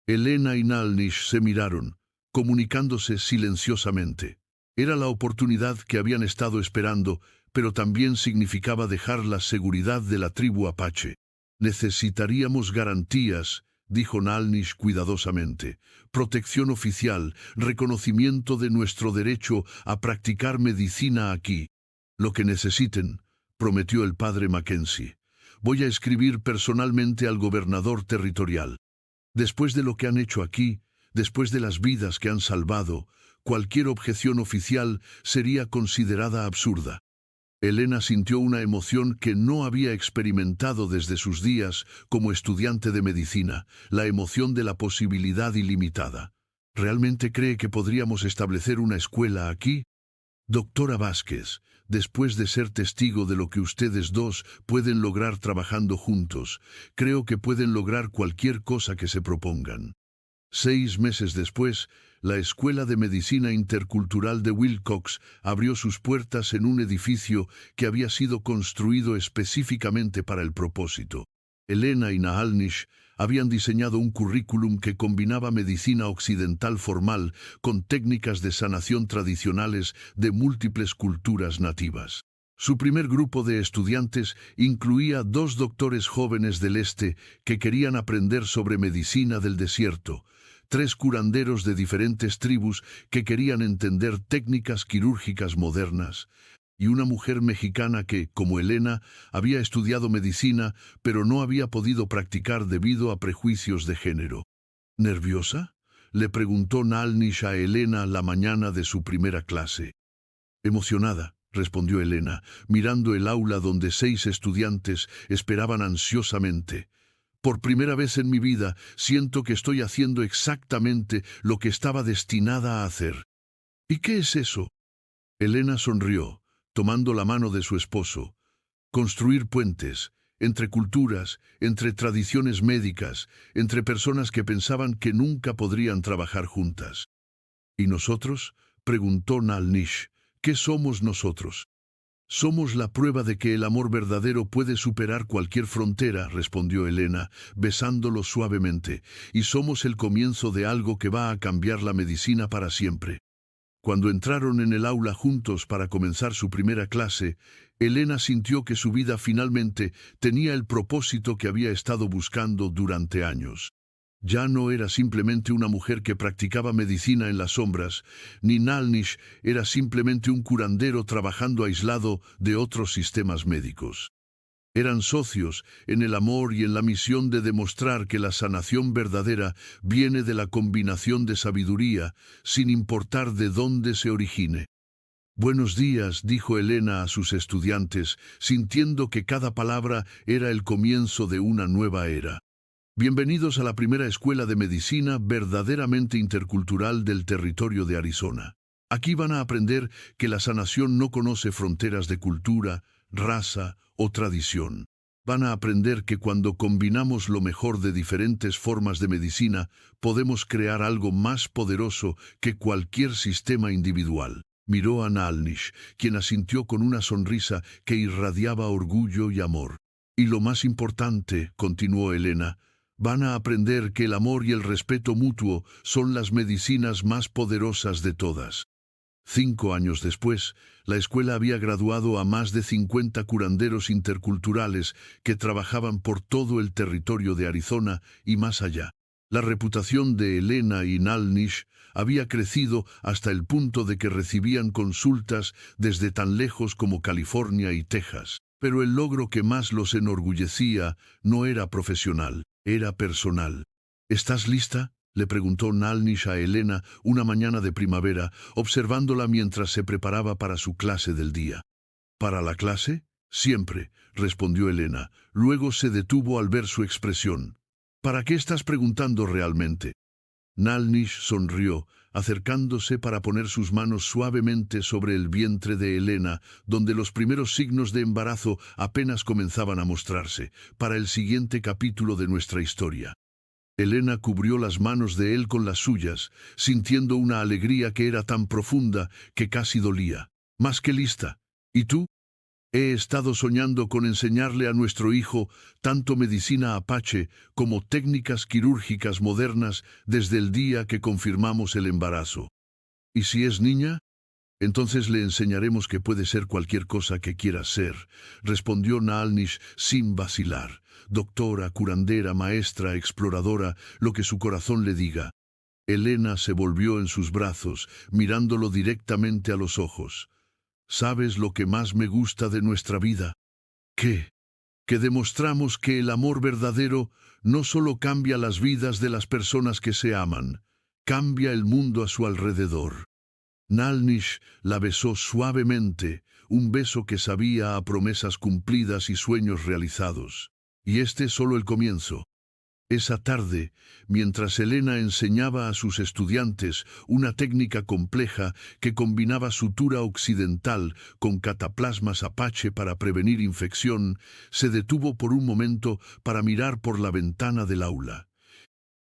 Elena y Nalnish se miraron, comunicándose silenciosamente. Era la oportunidad que habían estado esperando, pero también significaba dejar la seguridad de la tribu Apache. «Necesitaríamos garantías», dijo Nalnish cuidadosamente. «Protección oficial, reconocimiento de nuestro derecho a practicar medicina aquí. Lo que necesiten», prometió el padre Mackenzie. «Voy a escribir personalmente al gobernador territorial. Después de lo que han hecho aquí, después de las vidas que han salvado, cualquier objeción oficial sería considerada absurda». Elena sintió una emoción que no había experimentado desde sus días como estudiante de medicina, la emoción de la posibilidad ilimitada. «¿Realmente cree que podríamos establecer una escuela aquí?» «Doctora Vázquez, después de ser testigo de lo que ustedes dos pueden lograr trabajando juntos, creo que pueden lograr cualquier cosa que se propongan». 6 meses después, la Escuela de Medicina Intercultural de Wilcox abrió sus puertas en un edificio que había sido construido específicamente para el propósito. Elena y Nalnish habían diseñado un currículum que combinaba medicina occidental formal con técnicas de sanación tradicionales de múltiples culturas nativas. Su primer grupo de estudiantes incluía 2 doctores jóvenes del este que querían aprender sobre medicina del desierto, 3 curanderos de diferentes tribus que querían entender técnicas quirúrgicas modernas, y una mujer mexicana que, como Elena, había estudiado medicina, pero no había podido practicar debido a prejuicios de género. ¿Nerviosa?, le preguntó Nalnish a Elena la mañana de su primera clase. Emocionada, respondió Elena, mirando el aula donde 6 estudiantes esperaban ansiosamente. Por primera vez en mi vida siento que estoy haciendo exactamente lo que estaba destinada a hacer. ¿Y qué es eso? Elena sonrió, tomando la mano de su esposo. Construir puentes, entre culturas, entre tradiciones médicas, entre personas que pensaban que nunca podrían trabajar juntas. ¿Y nosotros? Preguntó Nalnish. ¿Qué somos nosotros? Somos la prueba de que el amor verdadero puede superar cualquier frontera, respondió Elena, besándolo suavemente, y somos el comienzo de algo que va a cambiar la medicina para siempre. Cuando entraron en el aula juntos para comenzar su primera clase, Elena sintió que su vida finalmente tenía el propósito que había estado buscando durante años. Ya no era simplemente una mujer que practicaba medicina en las sombras, ni Nalnish era simplemente un curandero trabajando aislado de otros sistemas médicos. Eran socios en el amor y en la misión de demostrar que la sanación verdadera viene de la combinación de sabiduría, sin importar de dónde se origine. Buenos días, dijo Elena a sus estudiantes, sintiendo que cada palabra era el comienzo de una nueva era. Bienvenidos a la primera escuela de medicina verdaderamente intercultural del territorio de Arizona. Aquí van a aprender que la sanación no conoce fronteras de cultura, raza o tradición. Van a aprender que cuando combinamos lo mejor de diferentes formas de medicina, podemos crear algo más poderoso que cualquier sistema individual. Miró a Nalnish, quien asintió con una sonrisa que irradiaba orgullo y amor. Y lo más importante, continuó Elena, van a aprender que el amor y el respeto mutuo son las medicinas más poderosas de todas. 5 años después, la escuela había graduado a más de 50 curanderos interculturales que trabajaban por todo el territorio de Arizona y más allá. La reputación de Elena y Nalnish había crecido hasta el punto de que recibían consultas desde tan lejos como California y Texas. Pero el logro que más los enorgullecía no era profesional, era personal. ¿Estás lista?, le preguntó Nalnish a Elena una mañana de primavera, observándola mientras se preparaba para su clase del día. ¿Para la clase? Siempre, respondió Elena. Luego se detuvo al ver su expresión. ¿Para qué estás preguntando realmente? Nalnish sonrió, acercándose para poner sus manos suavemente sobre el vientre de Elena, donde los primeros signos de embarazo apenas comenzaban a mostrarse, para el siguiente capítulo de nuestra historia. Elena cubrió las manos de él con las suyas, sintiendo una alegría que era tan profunda que casi dolía. Más que lista. ¿Y tú? He estado soñando con enseñarle a nuestro hijo tanto medicina apache como técnicas quirúrgicas modernas desde el día que confirmamos el embarazo. ¿Y si es niña? Entonces le enseñaremos que puede ser cualquier cosa que quiera ser, respondió Nalnish sin vacilar. Doctora, curandera, maestra, exploradora, lo que su corazón le diga. Elena se volvió en sus brazos, mirándolo directamente a los ojos. ¿Sabes lo que más me gusta de nuestra vida? ¿Qué? Que demostramos que el amor verdadero no solo cambia las vidas de las personas que se aman, cambia el mundo a su alrededor. Nalnish la besó suavemente, un beso que sabía a promesas cumplidas y sueños realizados. Y este es solo el comienzo. Esa tarde, mientras Elena enseñaba a sus estudiantes una técnica compleja que combinaba sutura occidental con cataplasmas apache para prevenir infección, se detuvo por un momento para mirar por la ventana del aula.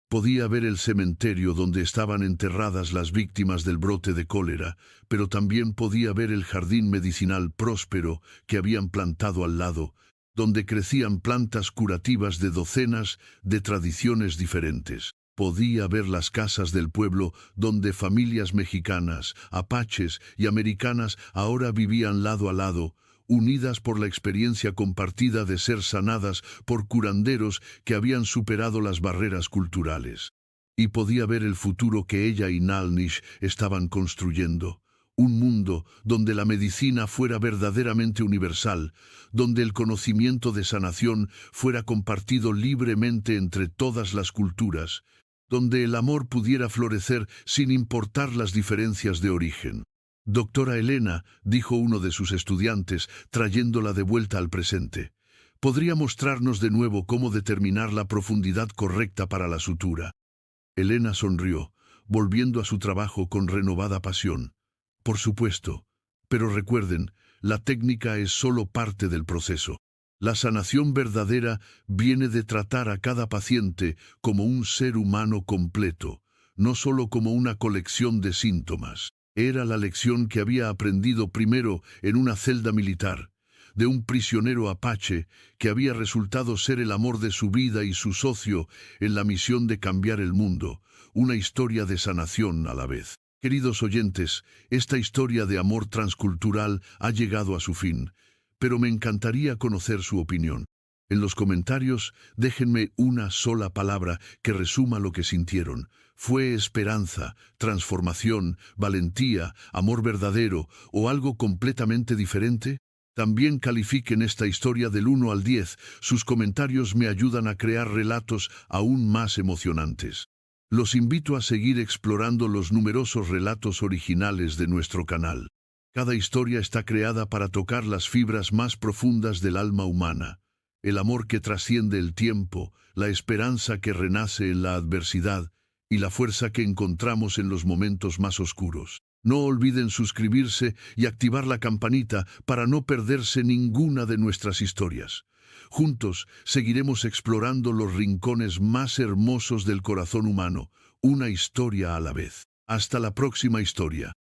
Podía ver el cementerio donde estaban enterradas las víctimas del brote de cólera, pero también podía ver el jardín medicinal próspero que habían plantado al lado, donde crecían plantas curativas de docenas de tradiciones diferentes. Podía ver las casas del pueblo donde familias mexicanas, apaches y americanas ahora vivían lado a lado, unidas por la experiencia compartida de ser sanadas por curanderos que habían superado las barreras culturales. Y podía ver el futuro que ella y Nalnish estaban construyendo. Un mundo donde la medicina fuera verdaderamente universal, donde el conocimiento de sanación fuera compartido libremente entre todas las culturas, donde el amor pudiera florecer sin importar las diferencias de origen. Doctora Elena, dijo uno de sus estudiantes, trayéndola de vuelta al presente, podría mostrarnos de nuevo cómo determinar la profundidad correcta para la sutura. Elena sonrió, volviendo a su trabajo con renovada pasión. Por supuesto, pero recuerden, la técnica es solo parte del proceso. La sanación verdadera viene de tratar a cada paciente como un ser humano completo, no solo como una colección de síntomas. Era la lección que había aprendido primero en una celda militar, de un prisionero apache que había resultado ser el amor de su vida y su socio en la misión de cambiar el mundo, una historia de sanación a la vez. Queridos oyentes, esta historia de amor transcultural ha llegado a su fin, pero me encantaría conocer su opinión. En los comentarios, déjenme una sola palabra que resuma lo que sintieron. ¿Fue esperanza, transformación, valentía, amor verdadero o algo completamente diferente? También califiquen esta historia del 1 al 10. Sus comentarios me ayudan a crear relatos aún más emocionantes. Los invito a seguir explorando los numerosos relatos originales de nuestro canal. Cada historia está creada para tocar las fibras más profundas del alma humana. El amor que trasciende el tiempo, la esperanza que renace en la adversidad y la fuerza que encontramos en los momentos más oscuros. No olviden suscribirse y activar la campanita para no perderse ninguna de nuestras historias. Juntos seguiremos explorando los rincones más hermosos del corazón humano, una historia a la vez. Hasta la próxima historia.